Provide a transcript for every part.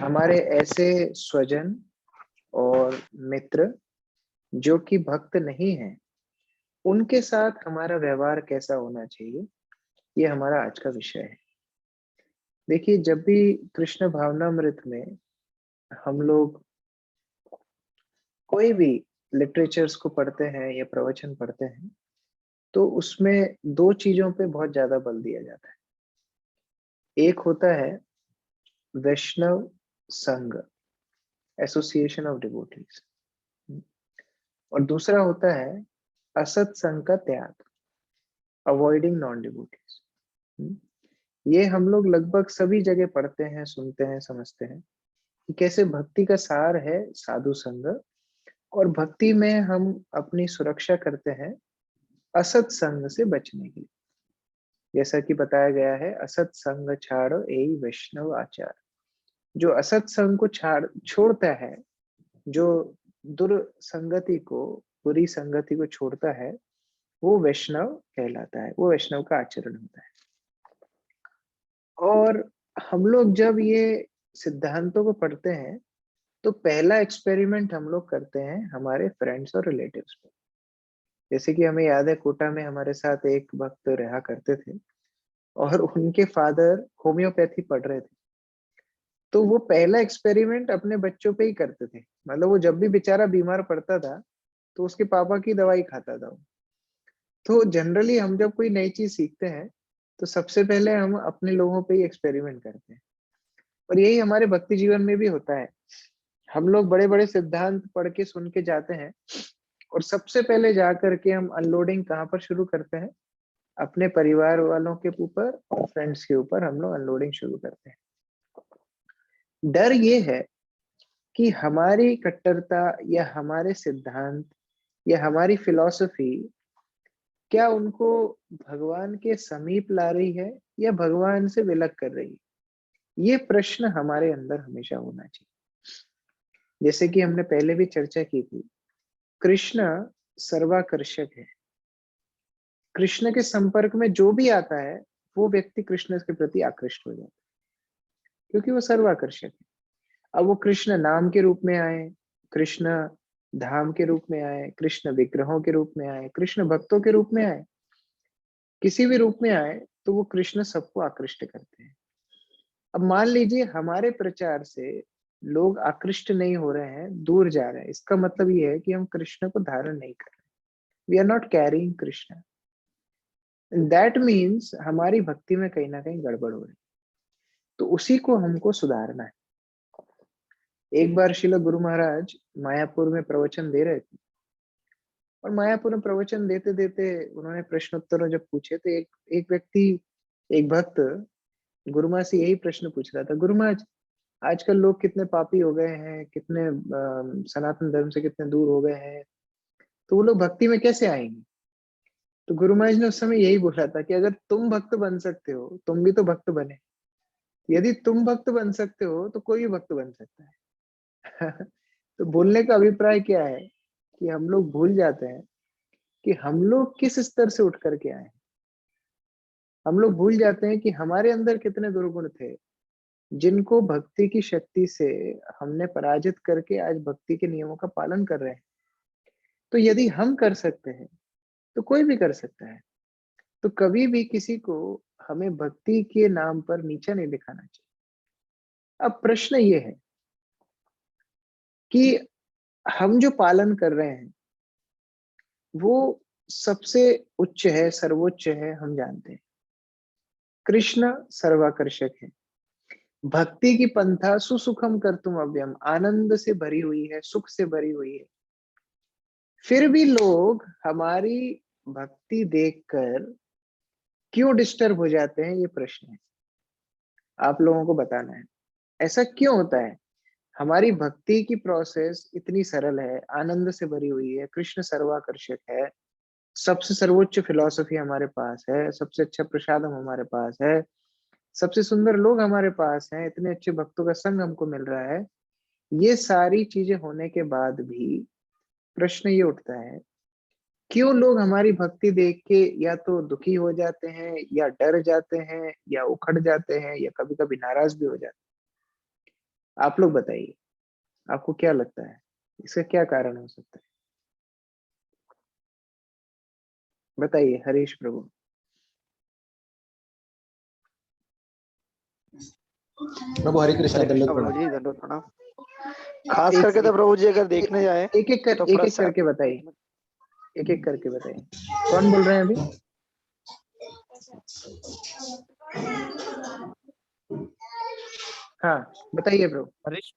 हमारे ऐसे स्वजन और मित्र जो कि भक्त नहीं हैं, उनके साथ हमारा व्यवहार कैसा होना चाहिए, ये हमारा आज का विषय है। देखिए, जब भी कृष्ण भावनामृत में हम लोग कोई भी लिटरेचर्स को पढ़ते हैं या प्रवचन पढ़ते हैं, तो उसमें 2 चीज़ों पे बहुत ज़्यादा बल दिया जाता है। एक होता है वैष्णव संघ, एसोसिएशन ऑफ डिवोटीज, और दूसरा होता है असत संघ का त्याग, अवॉइडिंग नॉन डिवोटीज। ये हम लोग लगभग सभी जगह पढ़ते हैं, सुनते हैं, समझते हैं कि कैसे भक्ति का सार है साधु संग, और भक्ति में हम अपनी सुरक्षा करते हैं असत संग से बचने के लिए। जैसा कि बताया गया है, असत संग छाड़ो एई वैष्णव आचार। जो असत संग को छोड़ता है, जो दुर्संगति को, बुरी संगति को छोड़ता है, वो वैष्णव कहलाता है, वो वैष्णव का आचरण होता है। और हम लोग जब ये सिद्धांतों को पढ़ते हैं, तो पहला एक्सपेरिमेंट हम लोग करते हैं हमारे फ्रेंड्स और रिलेटिव्स पे। जैसे कि हमें याद है, कोटा में हमारे साथ एक भक्त रहा करते थे और उनके फादर होम्योपैथी पढ़ रहे थे। तो वो पहला एक्सपेरिमेंट अपने बच्चों पे ही करते थे। मतलब वो जब भी बेचारा बीमार पड़ता था, तो उसके पापा की दवाई खाता था वो। तो जनरली हम जब कोई नई चीज सीखते हैं, तो सबसे पहले हम अपने लोगों पे ही एक्सपेरिमेंट करते हैं। और यही हमारे भक्ति जीवन में भी होता है। हम लोग बड़े-बड़े सिद्धांत पढ़ के, सुन के जाते हैं, और सबसे पहले जा करके हम अनलोडिंग कहाँ पर शुरू करते हैं? अपने परिवार वालों के ऊपर और फ्रेंड्स के ऊपर हम लोग अनलोडिंग शुरू करते हैं। डर ये है कि हमारी कट्टरता या हमारे सिद्धांत या हमारी फिलॉसफी क्या उनको भगवान के समीप ला रही है या भगवान से विलग कर रही है? ये प्रश्न हमारे अंदर हमेशा होना चाहिए। जैसे कि हमने पहले भी चर्चा की थी, कृष्ण सर्वाकर्षक है। कृष्ण के संपर्क में जो भी आता है, वो व्यक्ति कृष्ण के प्रति आकृष्ट हो जाता है, क्योंकि वो सर्वाकर्षक है। अब वो कृष्ण नाम के रूप में आए, कृष्ण धाम के रूप में आए, कृष्ण विग्रहों के रूप में आए, कृष्ण भक्तों के रूप में आए, किसी भी रूप में आए, तो वो कृष्ण सबको आकृष्ट करते हैं। अब मान लीजिए हमारे प्रचार से लोग आकृष्ट नहीं हो रहे हैं, दूर जा रहे हैं, इसका मतलब ये है कि हम कृष्ण को धारण नहीं कर रहे। We are not carrying Krishna. That means हमारी भक्ति में कहीं ना कहीं गड़बड़ हो रही है। तो उसी को हमको सुधारना है। एक बार श्रील गुरु महाराज मायापुर में प्रवचन दे रहे थे, और मायापुर में प्रवचन देते देते उन्होंने प्रश्नोत्तर जब पूछे, तो एक एक व्यक्ति, एक भक्त गुरु माँ से यही प्रश्न पूछ रहा था, गुरु महाराज, आजकल लोग कितने पापी हो गए हैं, कितने सनातन धर्म से कितने दूर हो गए हैं, तो वो लोग भक्ति में कैसे आएंगे? तो गुरु महाराज ने उस समय यही बोला था कि अगर तुम भक्त बन सकते हो, तुम भी तो भक्त बने। यदि तुम भक्त बन सकते हो, तो कोई भी भक्त बन सकता है। तो बोलने का अभिप्राय क्या है कि हम लोग भूल जाते हैं कि हम लोग किस स्तर से उठ करके आए। हम लोग भूल जाते हैं कि हमारे अंदर कितने दुर्गुण थे, जिनको भक्ति की शक्ति से हमने पराजित करके आज भक्ति के नियमों का पालन कर रहे हैं। तो यदि हम कर सकते हैं, तो कोई भी कर सकता है। तो कभी भी किसी को हमें भक्ति के नाम पर नीचा नहीं दिखाना चाहिए। अब प्रश्न ये है कि हम जो पालन कर रहे हैं, वो सबसे उच्च है, सर्वोच्च है, हम जानते हैं। कृष्ण सर्वाकर्षक है। भक्ति की पंथा सुसुखम कर्तुम अव्ययम, आनंद से भरी हुई है, सुख से भरी हुई है। फिर भी लोग हमारी भक्ति देखकर क्यों डिस्टर्ब हो जाते हैं, ये प्रश्न है। आप लोगों को बताना है, ऐसा क्यों होता है? हमारी भक्ति की प्रोसेस इतनी सरल है, आनंद से भरी हुई है, कृष्ण सर्वाकर्षक है, सबसे सर्वोच्च फिलॉसफी हमारे पास है, सबसे अच्छा प्रसादम हमारे पास है, सबसे सुंदर लोग हमारे पास हैं, इतने अच्छे भक्तों का संग हमको मिल रहा है। ये सारी चीजें होने के बाद भी प्रश्न ये उठता है, क्यों लोग हमारी भक्ति देख के या तो दुखी हो जाते हैं, या डर जाते हैं, या उखड़ जाते हैं, या कभी कभी नाराज भी हो जाते हैं? आप लोग बताइए, आपको क्या लगता है? इसका क्या कारण हो सकता है? बताइए हरीश प्रभु। प्रभु हरे कृष्णा, हरे दंडवत कृष्णा प्रभु प्रणाम। जी, दंडवत प्रणाम। खास एक करके तो प्रभु जी अगर देखने जाए एक एक कर तो एक एक प्रसाद। करके बताइए, एक एक करके बताइए। कौन बोल रहे हैं अभी? हाँ बताइए प्रभु। हरीश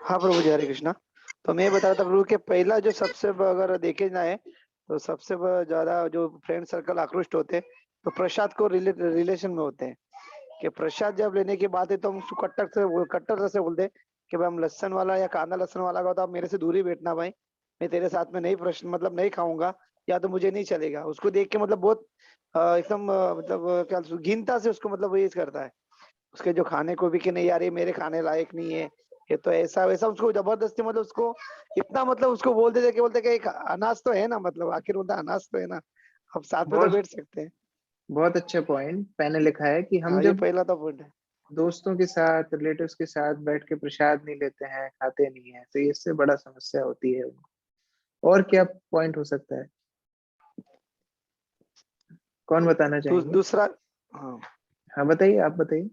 हाँ प्रभु जी, हरे कृष्णा। तो मैं बता रहा था प्रभु कि पहला जो सबसे अगर देखे जाए तो सबसे ज्यादा जो फ्रेंड सर्कल आकृष्ट होते हैं तो प्रसाद को रिलेशन में होते हैं कि प्रसाद जब लेने की बात है तो हम उसको कट्टर से बोलते हैं कि भाई हम लहसन वाला या कांदा लहसन वाला का तो आप मेरे से दूर ही बैठना भाई, मैं तेरे साथ में नहीं प्रश्न मतलब नहीं खाऊंगा या तो मुझे नहीं चलेगा। उसको देख के मतलब बहुत एकदम मतलब क्या घिनता से उसको मतलब ये करता है उसके जो खाने को भी कि नहीं यार ये मेरे खाने लायक नहीं है, ये तो ऐसा वैसा उसको जबरदस्ती मतलब उसको इतना मतलब उसको बोल देते कि बोलते कि एक अनाज तो है ना, मतलब आखिर बोलता अनाज तो है ना, अब साथ में तो बहुत बैठ सकते हैं। बहुत अच्छा पॉइंट मैंने लिखा है कि हम हाँ ये जब पहला तो पॉइंट है। दोस्तों के साथ, रिलेटिव्स के साथ बैठ के प्रसाद नहीं लेते हैं, खाते नहीं है, तो इससे बड़ा समस्या होती है उनको। और क्या पॉइंट हो सकता है? कौन बताना चाहेंगे? दूसरा। हाँ। हाँ बताइए, आप बताइए।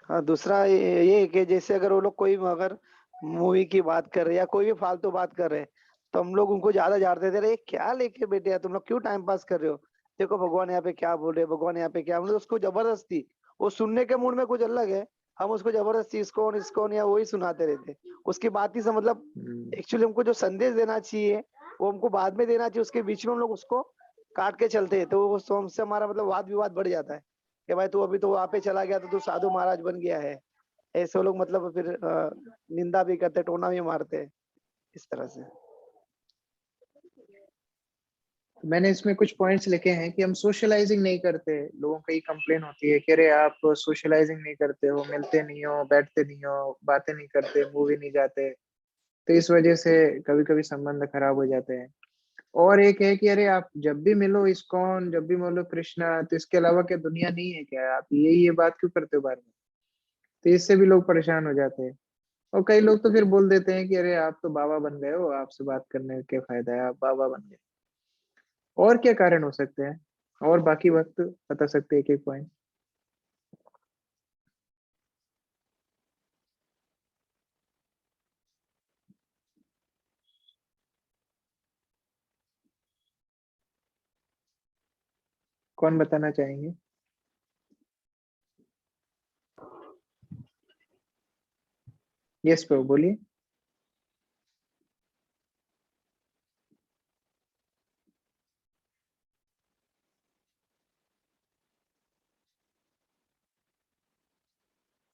हाँ दूसरा ये है कि जैसे अगर वो लोग कोई अगर मूवी की बात कर रहे हैं या कोई भी फालतू बात कर रहे हैं तो हम लोग उनको ज्यादा झाड़ते थे, अरे क्या लेके बैठे हैं तुम लोग, क्यों टाइम पास कर रहे हो, देखो भगवान यहाँ पे क्या बोल रहे हैं, भगवान यहाँ पे क्या, हम लोग उसको जबरदस्ती, वो सुनने के मूड में कुछ अलग है, हम उसको जबरदस्ती इसको या वही सुनाते रहते उसकी बात ही से मतलब एक्चुअली हमको जो संदेश देना चाहिए वो हमको बाद में देना चाहिए, उसके बीच में हम लोग उसको काट के चलते हैं तो वो हमसे हमारा मतलब वाद विवाद बढ़ जाता है कि भाई तू अभी तो वहां पे चला गया तो तू साधु महाराज बन गया है। ऐसे लोग मतलब फिर निंदा भी करते, टोना भी मारते हैं इस तरह से। मैंने इसमें कुछ पॉइंट्स लिखे हैं कि हम सोशलाइजिंग नहीं करते। लोगों की कंप्लेन होती है कि अरे आप सोशलाइजिंग नहीं करते हो, मिलते नहीं हो, बैठते नहीं हो, बातें नहीं करते, मूवी नहीं जाते, तो इस वजह से कभी कभी संबंध खराब हो जाते हैं। और एक है कि अरे आप जब भी मिलो इस्कॉन, जब भी मिलो कृष्णा, तो इसके अलावा क्या दुनिया नहीं है क्या? आप ये बात क्यों करते हो बार बार? तो इससे भी लोग परेशान हो जाते हैं। और कई लोग तो फिर बोल देते हैं कि अरे आप तो बाबा बन गए हो, आपसे बात करने का क्या फायदा है, आप बाबा बन गए। और क्या कारण हो सकते हैं? और बाकी वक्त बता सकते हैं एक एक पॉइंट। कौन बताना चाहेंगे? यस प्रभु बोलिए।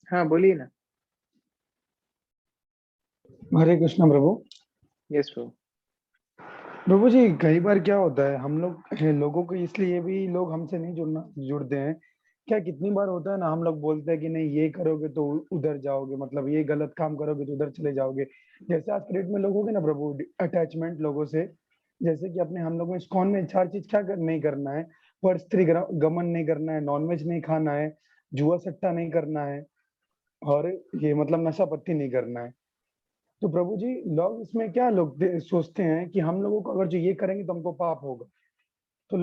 हाँ बोलिए ना। हरे कृष्णा प्रभु। यस प्रभु। प्रभु जी कई बार क्या होता है हम लोग लोगों को इसलिए भी लोग हमसे नहीं जुड़ते हैं क्या, कितनी बार होता है ना हम लोग बोलते हैं कि नहीं ये करोगे तो उधर जाओगे, मतलब ये गलत काम करोगे तो उधर चले जाओगे। जैसे आज के डेट में लोगों के ना प्रभु अटैचमेंट लोगों से, जैसे कि अपने हम लोग में इस्कॉन में चार चीज नहीं करना है, पर स्त्री गमन नहीं करना है, नॉनवेज नहीं खाना है, जुआ सट्टा नहीं करना है, और ये मतलब नशा पत्ती नहीं करना है। तो प्रभु जी लोग इसमें क्या लोग सोचते हैं कि हम लोगों को अगर जो ये करेंगे तो हमको पाप होगा। तो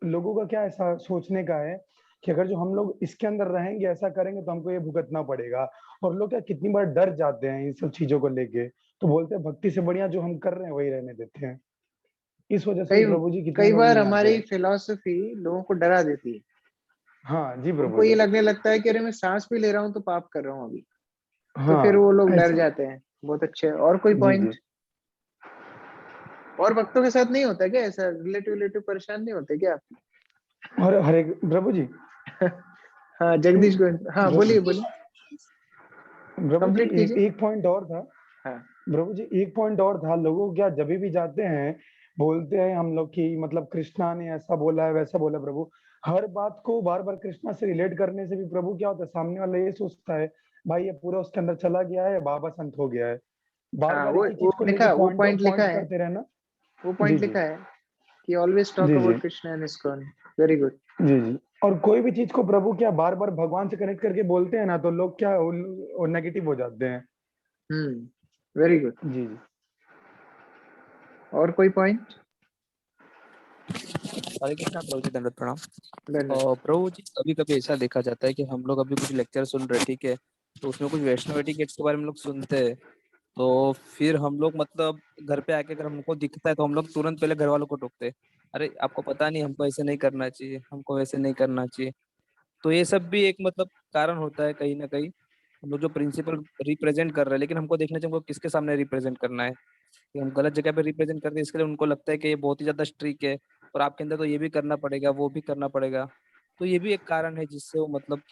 लोगों का क्या ऐसा सोचने का है कि अगर जो हम लोग इसके अंदर रहेंगे ऐसा करेंगे तो हमको ये भुगतना पड़ेगा। और लोग क्या कितनी बार डर जाते हैं इन सब चीजों को लेके, तो बोलते हैं भक्ति से बढ़िया जो हम कर रहे हैं वही रहने देते हैं। इस वजह से कई भी प्रभु जी कितने कई लोग बार नहीं आते हमारी हैं। फिलॉसफी लोगों को डरा देती है। हाँ जी प्रभु उनको ये जी। लगने लगता है कि अरे मैं सांस भी ले रहा हूँ तो पाप कर रहा हूँ अभी। तो फिर वो हाँ लोग डर ऐसा। जाते हैं। बहुत अच्छे। और कोई जी जी। पॉइंट? और भक्तों के साथ नहीं होता क्या ऐसा? रिलेटिव परेशान नहीं होते क्या? और हरे प्रभु जी। हाँ जगदीश को। हाँ बोलिए प्रभु बोलिए। प्रभु जी कंप्लीट एक कीजिए। एक पॉइंट और था। हाँ। प्रभु जी एक पॉइंट और था, लोगों को क्या जब भी जाते हैं बोलते हैं हम लोग कि मतलब कृष्णा ने ऐसा बोला है वैसा बोला है। प्रभु हर बात को बार बार कृष्णा से रिलेट करने से भी प्रभु क्या होता है, सामने वाला ये सोचता है भाई ये पूरा उसके अंदर चला गया है, बाबा संत हो गया है। बार हाँ बार एक ही वो चीज को लेके लिखा, वो पॉइंट पॉइंट लिखा पॉइंट है। करते रहना। वो जी पॉइंट जी। लिखा है कि ऑलवेज टॉक जी जी। About Krishna and ISKCON. Very good. जी जी। और कोई भी चीज को प्रभु क्या बार बार भगवान से कनेक्ट करके बोलते हैं ना, तो लोग क्या नेगेटिव हो जाते हैं। Very good. जी जी। और कोई पॉइंट? हरे कृष्णा प्रभु जी, दंडवत प्रणाम। धन्यवाद। प्रभु जी, कभी कभी ऐसा देखा जाता है कि हम लोग अभी कुछ लेक्चर सुन रहे, ठीक है, तो उसमें कुछ वैष्णव एटिकेट्स के बारे में हम लोग सुनते हैं, तो फिर हम लोग मतलब घर पे आके अगर हमको दिखता है तो हम लोग तुरंत पहले घर वालों को टोकते हैं, अरे आपको पता नहीं, हमको ऐसे नहीं करना चाहिए, हमको वैसे नहीं करना चाहिए। तो ये सब भी एक मतलब कारण होता है कहीं ना कहीं। हम लोग जो प्रिंसिपल रिप्रेजेंट कर रहे हैं, लेकिन हमको देखना चाहिए हमको किसके सामने रिप्रेजेंट करना है, कि हम गलत जगह पे रिप्रेजेंट करते हैं, इसके लिए उनको लगता है कि ये बहुत ही ज्यादा स्ट्रिक्ट है और आपके अंदर तो ये भी करना पड़ेगा, वो भी करना पड़ेगा। तो ये भी एक कारण है जिससे वो मतलब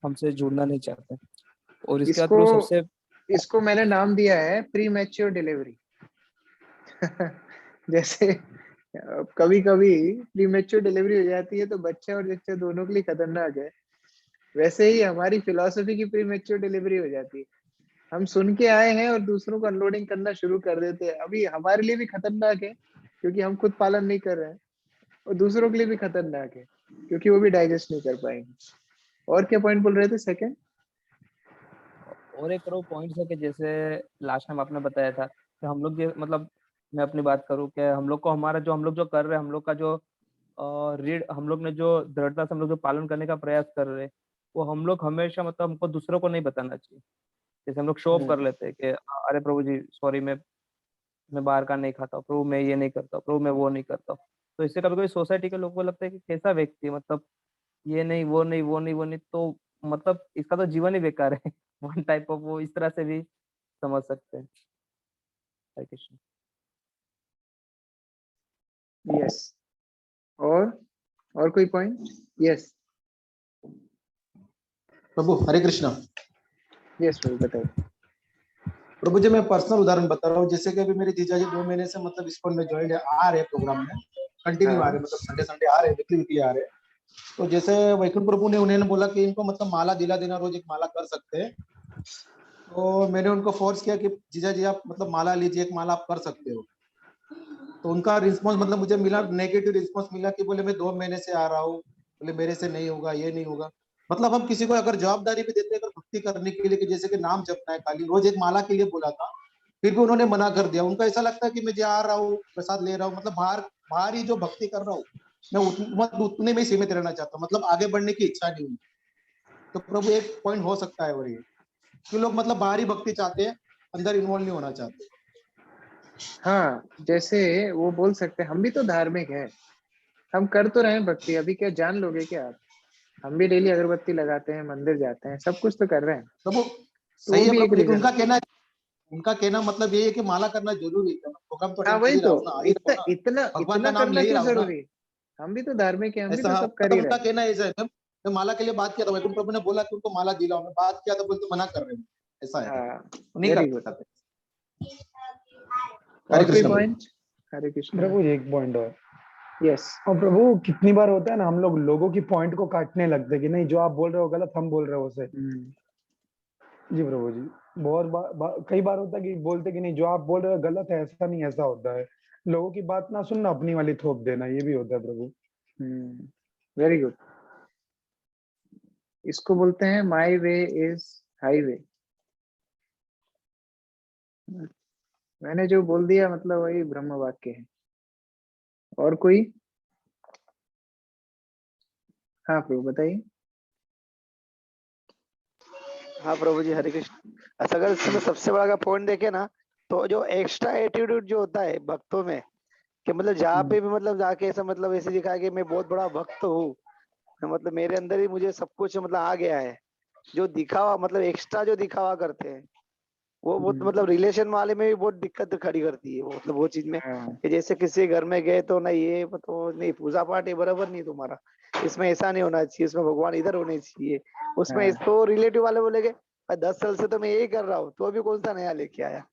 हमसे जुड़ना नहीं चाहते। और इसके बाद इसको प्रभु सबसे इसको मैंने नाम दिया है प्री मैच्योर डिलीवरी। जैसे कभी कभी प्री मैच्योर डिलीवरी हो जाती है तो बच्चे और जच्चे दोनों के लिए खतरनाक है, वैसे ही हमारी फिलॉसफी की प्री मैच्योर डिलीवरी हो जाती है। हम सुन के आए हैं और दूसरों को अनलोडिंग करना शुरू कर देते हैं। अभी हमारे लिए भी खतरनाक है क्योंकि हम खुद पालन नहीं कर रहे हैं, और दूसरों के लिए भी खतरनाक है क्योंकि वो भी डाइजेस्ट नहीं कर पाएंगे। और क्या पॉइंट बोल रहे थे सेकंड? और एक करो पॉइंट है कि जैसे लास्ट टाइम आपने बताया था कि हम लोग ये मतलब, मैं अपनी बात करूँ कि हम लोग को हमारा जो हम लोग जो कर रहे हैं, हम लोग का जो रीड, हम लोग ने जो दृढ़ता से हम लोग जो पालन करने का प्रयास कर रहे हैं, वो हम लोग हमेशा मतलब हमको दूसरों को नहीं बताना चाहिए। जैसे हम लोग शो ऑफ कर लेते हैं कि अरे प्रभु जी सॉरी, मैं बाहर का नहीं खाता हूँ प्रभु, मैं ये नहीं करता हूँ प्रभु, मैं वो नहीं करता हूँ। तो इससे कभी कभी सोसाइटी के लोगों को लगता है कि कैसा व्यक्ति है, मतलब ये नहीं वो नहीं वो नहीं वो नहीं, तो मतलब इसका तो जीवन ही बेकार है। वन टाइप ऑफ, वो इस तरह से भी समझ सकते हैं। हरे कृष्ण। यस। और कोई पॉइंट? यस प्रभु हरे कृष्णा। यस प्रभु बताइए। प्रभु जी मैं पर्सनल उदाहरण बता रहा हूँ, जैसे कि अभी मेरे जीजा जी 2 महीने से मतलब इस्कॉन में ज्वाइन आ रहे हैं, प्रोग्राम में कंटिन्यू आ रहे हैं, मतलब संडे संडे आ रहे हैं, वीकली वीकली आ रहे हैं। तो जैसे वैकुंठ प्रभु ने उन्हें बोला कि इनको मतलब माला दिला देना, रोज एक माला कर सकते हैं। तो मैंने उनको फोर्स किया कि जीजा जी आप मतलब माला लीजिए, एक माला आप कर सकते हो। तो उनका रिस्पॉन्स मतलब मुझे मिला, नेगेटिव रिस्पॉन्स मिला कि बोले मैं 2 महीने से आ रहा हूँ, बोले मेरे से नहीं होगा, ये नहीं होगा। मतलब हम किसी को अगर जवाबदारी भी देते हैं अगर भक्ति करने के लिए, कि जैसे कि नाम जपना है, खाली रोज एक माला के लिए बोला था, फिर भी उन्होंने मना कर दिया। उनको ऐसा लगता है कि मैं जा रहा हूँ, प्रसाद ले रहा हूँ, मतलब बाहर बाहर ही जो भक्ति कर रहा हूँ मैं उतने में ही सीमित रहना चाहता हूँ, मतलब आगे बढ़ने की इच्छा नहीं हुई। तो प्रभु एक पॉइंट हो सकता है, और ये कि लोग मतलब बाहरी भक्ति चाहते हैं, अंदर इन्वॉल्व नहीं होना चाहते। हाँ, जैसे वो बोल सकते हैं हम भी तो धार्मिक हैं, हम कर तो रहे हैं भक्ति, अभी क्या जान लोगे क्या आप? हम भी डेली अगरबत्ती लगाते हैं, मंदिर जाते हैं, सब कुछ तो कर रहे हैं। प्रभु तो वो सही है भी एक प्रभु, लेकिन रीजन। उनका कहना मतलब ये है कि माला करना जरूरी है, प्रोग्राम तो हाँ अटेंड कर वही ही रहा तो, हूँ ना, आ ही रहा इतना हूँ ना, इतना भगवान का इतना नाम करना ले ही क्यों रहा हूँ ना। जरूरी? हम भी तो धार्मिक है, हम भी ऐसा तो सब कर मतलब ही रहे उनका हैं। कहना ऐसा है, मैं माला के लिए बात किया था, वैकुंठ प्रभु ने बोला कि उनको माला दिलाओ, मैं बात किया था, बोलते मना कर रहे हैं, ऐसा है, हाँ, वो नहीं वेरी कर गुड। सकते। और हरे कोई कृष्ण प्रभु। पॉइंट? हरे कृष्णा। प्रभु जी एक पॉइंट और। यस। और प्रभु कितनी बार होता है ना, हम लोग लोगों की पॉइंट को काटने लगते हैं कि नहीं जो आप बोल रहे हो गलत, हम बोल रहे हो उसे। जी प्रभु जी। बहुत कई बार होता है कि बोलते कि नहीं जो आप बोल रहे हो गलत है, ऐसा नहीं ऐसा होता है। लोगों की बात ना सुनना, अपनी वाली थोप देना, ये भी होता है प्रभु। Very good. इसको बोलते हैं माई वे इज हाईवे। मैंने जो बोल दिया मतलब वही ब्रह्म वाक्य है। और कोई? हाँ प्रभु बताइए। हाँ प्रभु जी हरे कृष्ण। अगर इसमें सबसे बड़ा पॉइंट देखे ना, तो जो एक्स्ट्रा एटीट्यूड जो होता है भक्तों में, कि मतलब जहाँ पे भी मतलब जाके ऐसा मतलब ऐसे दिखाया कि मैं बहुत बड़ा भक्त हूँ, मतलब मेरे अंदर ही मुझे सब कुछ मतलब आ गया है, जो दिखावा मतलब एक्स्ट्रा जो दिखावा करते हैं, वो बहुत मतलब रिलेशन वाले में भी बहुत दिक्कत खड़ी करती है वो, मतलब वो चीज में हाँ कि जैसे किसी घर में गए तो नहीं ये तो नहीं, पूजा पाठ है बराबर नहीं तुम्हारा, इसमें ऐसा नहीं होना चाहिए, इसमें भगवान इधर होने चाहिए, उसमें हाँ, इसको रिलेटिव वाले बोलेगे 10 साल से तो मैं यही कर रहा हूँ, तो अभी कौन सा नया लेके आया।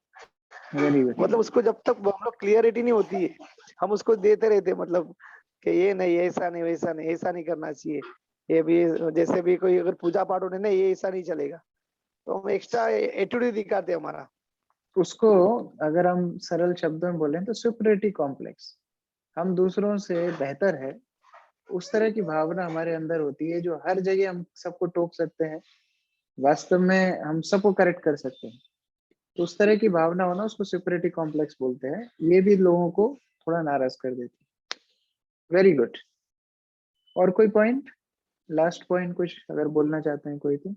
Very good. मतलब उसको जब तक हम लोग क्लियरिटी नहीं होती है, हम उसको देते रहते मतलब कि ये नहीं ऐसा नहीं वैसा नहीं, ऐसा नहीं करना चाहिए, ये भी जैसे भी कोई अगर पूजा पाठ होने नहीं ये ऐसा नहीं चलेगा, तो हम एक्स्ट्रा एटीट्यूड दिखाते हैं हमारा। उसको अगर हम सरल शब्दों में बोलें तो सुपरियरिटी कॉम्प्लेक्स। हम दूसरों से बेहतर है, उस तरह की भावना हमारे अंदर होती है जो हर जगह हम सबको टोक सकते हैं, वास्तव में हम सबको करेक्ट कर सकते हैं। तो उस तरह की भावना होना उसको सुपीरियरिटी कॉम्प्लेक्स बोलते हैं। ये भी लोगों को थोड़ा नाराज कर देती है। Very good. और कोई पॉइंट, लास्ट पॉइंट कुछ अगर बोलना चाहते हैं कोई तो?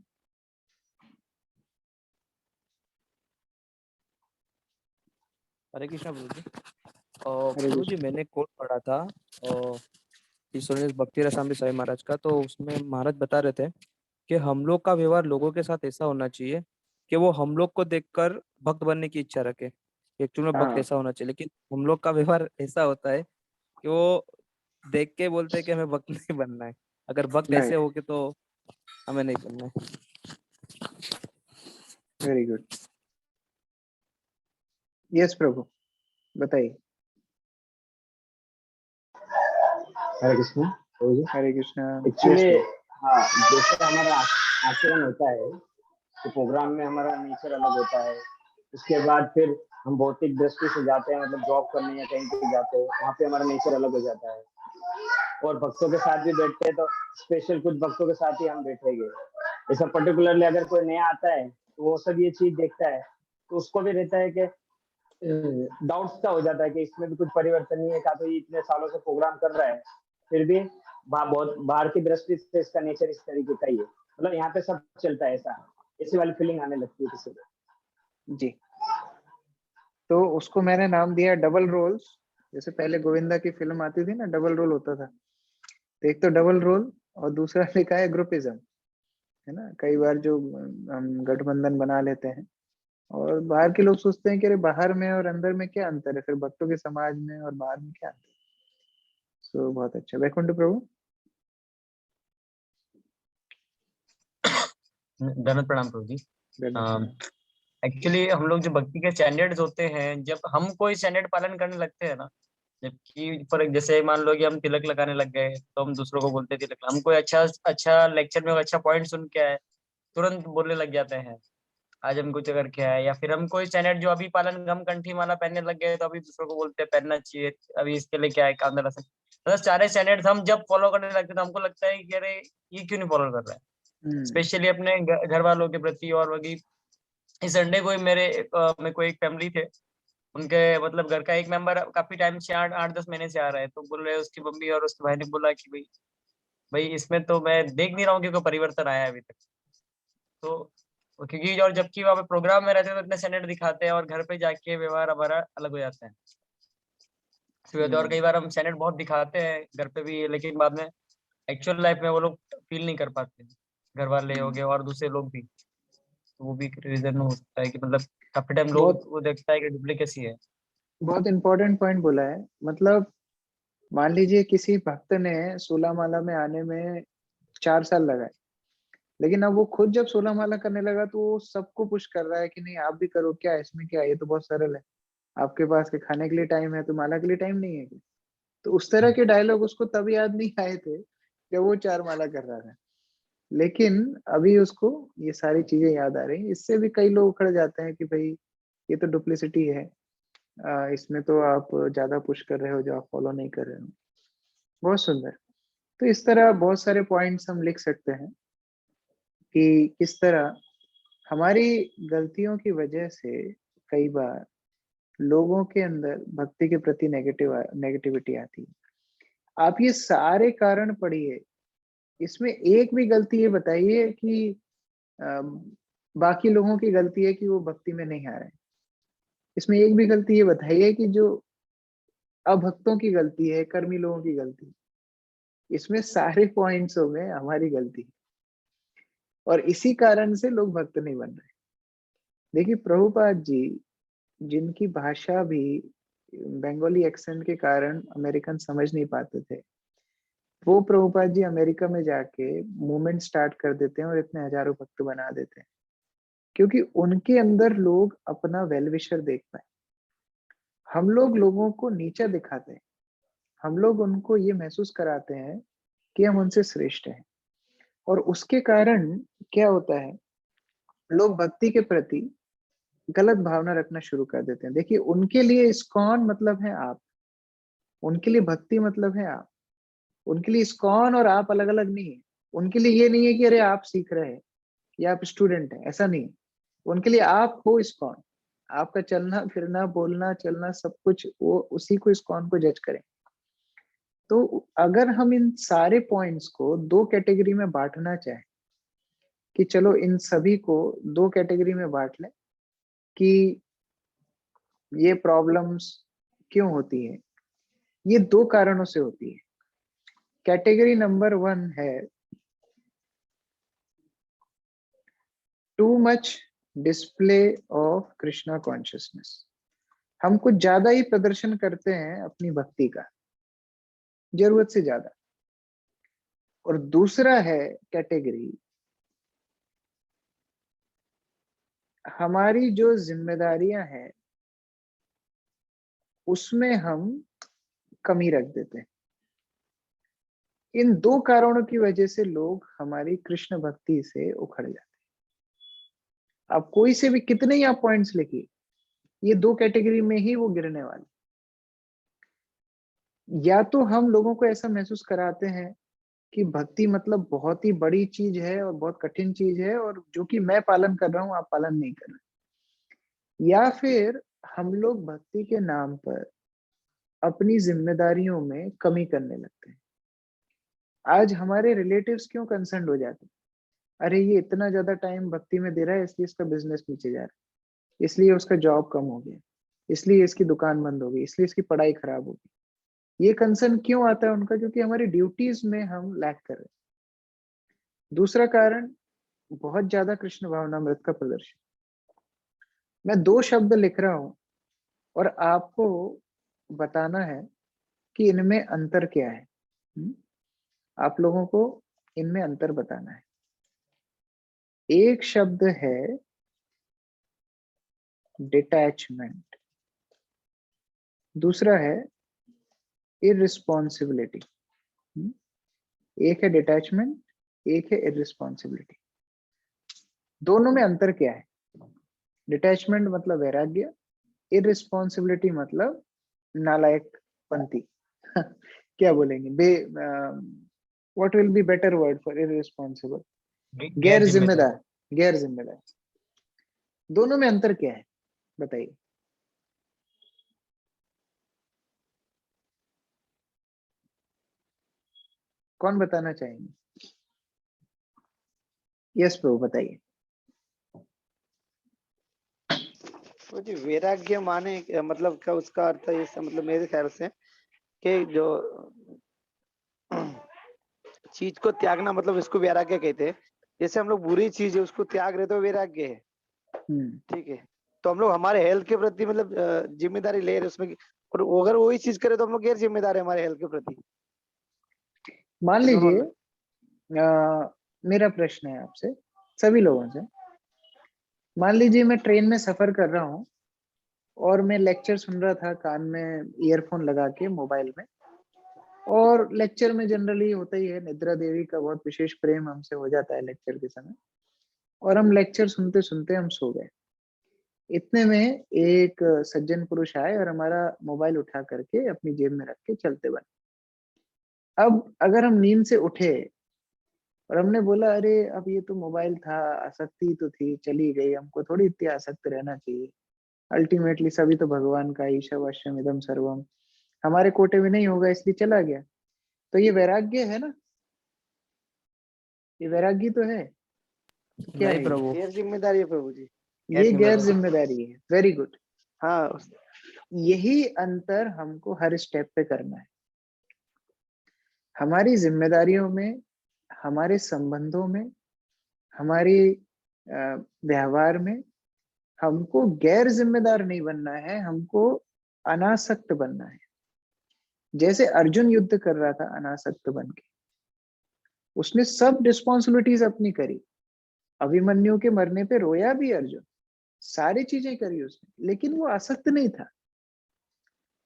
हरे कृष्णा प्रभु जी। हरे प्रभु जी कृष्ण। मैंने कोट पढ़ा था ईश्वरीय भक्ति रसामृत साई महाराज का, तो उसमें महाराज बता रहे थे कि हम लोग का व्यवहार लोगों के साथ ऐसा होना चाहिए कि वो हम लोग को देखकर भक्त बनने की इच्छा रखे। एक्चुअल में भक्त हाँ, ऐसा होना चाहिए, लेकिन हम लोग का व्यवहार ऐसा होता है कि वो देख के बोलते हैं कि हमें भक्त नहीं बनना है। अगर भक्त ऐसे राइट, हो के तो हमें नहीं बनना है। Very good. यस प्रभु, बताइए। हरे कृष्ण। हरे कृष्णा। यस एक्चुअली प्रभु। हाँ, जैसे हमारा आचरण होता है तो प्रोग्राम में हमारा नेचर अलग होता है। उसके बाद फिर हम भौतिक दृष्टि से जाते हैं, मतलब जॉब करने या कहीं पे जाते हैं, वहाँ पे हमारा नेचर अलग हो जाता है। और भक्तों के साथ भी बैठते हैं तो स्पेशल कुछ भक्तों के साथ ही हम बैठेंगे। ऐसा पर्टिकुलरली अगर कोई नया आता है तो वो सब ये चीज देखता है तो उसको भी रहता है कि डाउट्स का हो जाता है कि इसमें भी कुछ परिवर्तन नहीं है, का तो ये इतने सालों से प्रोग्राम कर रहा है फिर भी बहुत बाहर की दृष्टि से इसका नेचर इस तरीके का ही है, मतलब यहाँ पे सब चलता है ऐसा, ऐसी वाली फीलिंग आने लगती है किसी को। जी, तो उसको मैंने नाम दिया डबल रोल्स। जैसे पहले गोविंदा की फिल्म आती थी ना, डबल रोल होता था। तो एक तो डबल रोल और दूसरा लिखा है ग्रुपिज्म, है ना। कई बार जो हम गठबंधन बना लेते हैं और बाहर के लोग सोचते हैं कि अरे बाहर में और अंदर में क्या अंतर है, फिर भक्तों के समाज में और बाहर में क्या अंतर है। सो बहुत अच्छा। वैकुंठ प्रभु। धन्यवाद, प्रणाम प्रभु जी। धन्यवाद। एक्चुअली हम लोग जो भक्ति के स्टैंडर्ड्स होते हैं, जब हम कोई स्टैंडर्ड पालन करने लगते हैं ना, जबकि फॉर जैसे मान लो कि हम तिलक लगाने लग गए तो हम दूसरों को बोलते हैं तिलक, हम कोई अच्छा अच्छा लेक्चर में अच्छा पॉइंट सुन के आए तुरंत बोलने लग जाते हैं आज हम कुछ अगर क्या है, या फिर हम कोई स्टैंडर्ड जो अभी पालन, हम कंठी माला पहनने लग गए तो अभी दूसरों को बोलते हैं पहनना चाहिए, अभी इसके लिए क्या है काम दरा से, मतलब सारे स्टैंडर्ड्स हम जब फॉलो करने लगते हैं तो हमको लगता है कि अरे ये क्यों नहीं फॉलो कर रहा है, स्पेशली अपने घर वालों के प्रति। और वही इस संडे को ही मेरे को एक फैमिली थे, उनके मतलब घर का एक मेंबर काफी टाइम से 8-10 महीने से आ रहा है, तो बोल रहे उसकी मम्मी और उसके भाई ने बोला कि भाई भाई इसमें तो मैं देख नहीं रहा हूँ कि कोई परिवर्तन आया है अभी तक। तो क्योंकि और जबकि वहाँ पे प्रोग्राम में रहते हैं तो इतने स्टैंडर्ड दिखाते हैं और घर पे जाके व्यवहार हमारा अलग हो जाता है। और कई बार हम स्टैंडर्ड बहुत दिखाते हैं घर पे भी, लेकिन बाद में एक्चुअल लाइफ में वो लोग फील नहीं कर पाते, घर वाले हो गए और दूसरे लोग भी। तो वो भी रीजन हो सकता है कि मतलब काफी टाइम लोग बहुत वो देखता है कि डुप्लीकेसी है। बहुत इंपॉर्टेंट पॉइंट बोला है। मतलब मान लीजिए किसी भक्त ने 16 माला में आने में 4 साल लगाए, लेकिन अब वो खुद जब 16 माला करने लगा तो वो सबको पुश कर रहा है कि नहीं आप भी करो, क्या है इसमें, क्या है, ये तो बहुत सरल है। आपके पास के खाने के लिए टाइम है तो माला के लिए टाइम नहीं है क्या? तो उस तरह के डायलॉग उसको तब याद नहीं आए थे जब वो 4 माला कर रहा था, लेकिन अभी उसको ये सारी चीजें याद आ रही हैं। इससे भी कई लोग उखड़ जाते हैं कि भाई ये तो डुप्लिसिटी है, इसमें तो आप ज्यादा पुश कर रहे हो जो आप फॉलो नहीं कर रहे हो। बहुत सुंदर। तो इस तरह बहुत सारे पॉइंट्स हम लिख सकते हैं कि किस तरह हमारी गलतियों की वजह से कई बार लोगों के अंदर भक्ति के प्रति नेगेटिविटी आती है। आप ये सारे कारण पढ़िए, इसमें एक भी गलती ये बताइए कि बाकी लोगों की गलती है कि वो भक्ति में नहीं आ रहे हैं। इसमें एक भी गलती ये बताइए कि जो अभक्तों की गलती है, कर्मी लोगों की गलती है। इसमें सारे पॉइंट्सों में हमारी गलती है और इसी कारण से लोग भक्त नहीं बन रहे। देखिए प्रभुपाद जी, जिनकी भाषा भी बंगाली एक्सेंट के कारण अमेरिकन समझ नहीं पाते थे, वो प्रभुपाद जी अमेरिका में जाके मूवमेंट स्टार्ट कर देते हैं और इतने हजारों भक्त बना देते हैं, क्योंकि उनके अंदर लोग अपना वेल विशर देख पाए। हम लोग लोगों को नीचा दिखाते हैं, हम लोग उनको ये महसूस कराते हैं कि हम उनसे श्रेष्ठ हैं, और उसके कारण क्या होता है, लोग भक्ति के प्रति गलत भावना रखना शुरू कर देते हैं। देखिए उनके लिए इस्कॉन मतलब है आप, उनके लिए भक्ति मतलब है आप। उनके लिए इस्कॉन और आप अलग अलग नहीं है। उनके लिए ये नहीं है कि अरे आप सीख रहे हैं या आप स्टूडेंट हैं, ऐसा नहीं है। उनके लिए आप हो इस्कॉन, आपका चलना फिरना बोलना चलना सब कुछ वो उसी को इस्कॉन को जज करें। तो अगर हम इन सारे पॉइंट्स को दो कैटेगरी में बांटना चाहें कि चलो इन सभी को दो कैटेगरी में बांट लें कि ये प्रॉब्लम्स क्यों होती है, ये दो कारणों से होती है। कैटेगरी नंबर 1 है too much display of Krishna consciousness. हम कुछ ज्यादा ही प्रदर्शन करते हैं अपनी भक्ति का, जरूरत से ज्यादा। और दूसरा है कैटेगरी हमारी जो जिम्मेदारियां हैं उसमें हम कमी रख देते हैं। इन दो कारणों की वजह से लोग हमारी कृष्ण भक्ति से उखड़ जाते हैं। अब कोई से भी कितने ही आप पॉइंट्स लिखिए, ये दो कैटेगरी में ही वो गिरने वाले। या तो हम लोगों को ऐसा महसूस कराते हैं कि भक्ति मतलब बहुत ही बड़ी चीज है और बहुत कठिन चीज है और जो कि मैं पालन कर रहा हूं आप पालन नहीं कर रहे। या फिर हम लोग भक्ति के नाम पर अपनी जिम्मेदारियों में कमी करने लगते हैं। आज हमारे रिलेटिव्स क्यों कंसर्न हो जाते हैं, अरे ये इतना ज्यादा टाइम भक्ति में दे रहा है इसलिए इसका बिजनेस नीचे जा रहा है, इसलिए उसका जॉब कम हो गया, इसलिए इसकी दुकान बंद हो गई, इसलिए इसकी पढ़ाई खराब हो गई। ये कंसर्न क्यों आता है उनका, क्योंकि हमारी ड्यूटीज में हम लैक कर रहे हैं। दूसरा कारण बहुत ज्यादा कृष्ण भावनामृत का प्रदर्शन। मैं दो शब्द लिख रहा हूं और आपको बताना है कि इनमें अंतर क्या है। आप लोगों को इनमें अंतर बताना है। एक शब्द है डिटैचमेंट, दूसरा है इररिस्पॉन्सिबिलिटी। एक है डिटैचमेंट, एक है इररिस्पॉन्सिबिलिटी। दोनों में अंतर क्या है? डिटैचमेंट मतलब वैराग्य, इररिस्पॉन्सिबिलिटी मतलब नालायक पंथी। क्या बोलेंगे what will be better word for irresponsible? गैर जिम्मेदार, गैर जिम्मेदार। दोनों में अंतर क्या है बताइए? कौन बताना चाहेंगे? यस प्रभु बताइए। तो जी वैराग्य माने मतलब क्या उसका अर्थ है? इसका मतलब मेरे ख्याल से कि जो चीज को त्यागना मतलब इसको वैराग्य कहते हैं। जैसे हम लोग बुरी चीज है उसको त्याग रहे तो वैराग्य है, ठीक है। तो हम लोग हमारे हेल्थ के प्रति मतलब जिम्मेदारी ले रहे उसमें, और अगर वही चीज करे तो हम लोग गैर जिम्मेदार है हमारे हेल्थ के प्रति। मान लीजिए मेरा प्रश्न है आपसे सभी लोगों से। मान लीजिए मैं ट्रेन में सफर कर रहा हूँ और मैं लेक्चर सुन रहा था कान में ईयरफोन लगा के मोबाइल में, और लेक्चर में जनरली होता ही है, निद्रा देवी का बहुत विशेष प्रेम हमसे हो जाता है लेक्चर के समय, और हम लेक्चर सुनते सुनते हम सो गए। इतने में एक सज्जन पुरुष आए और हमारा मोबाइल उठा करके अपनी जेब में रख के चलते बने। अब अगर हम नींद से उठे और हमने बोला अरे अब ये तो मोबाइल था, आसक्ति तो थी, चली गई, हमको थोड़ी इतनी आसक्त रहना चाहिए, अल्टीमेटली सभी तो भगवान का, ईशावास्यम इदम सर्वम, हमारे कोटे में नहीं होगा इसलिए चला गया। तो ये वैराग्य है ना? ये वैराग्य तो है। क्या नहीं है? प्रभु, गैर जिम्मेदारी है प्रभु जी। ये गैर जिम्मेदारी है। Very good. हाँ, यही अंतर हमको हर स्टेप पे करना है। हमारी जिम्मेदारियों में, हमारे संबंधों में, हमारी व्यवहार में हमको गैर जिम्मेदार नहीं बनना है, हमको अनासक्त बनना है। जैसे अर्जुन युद्ध कर रहा था अनासक्त बन के, उसने सब रिस्पॉन्सिबिलिटीज अपनी करी। अभिमन्यु के मरने पे रोया भी अर्जुन, सारी चीजें करी उसने, लेकिन वो आसक्त नहीं था।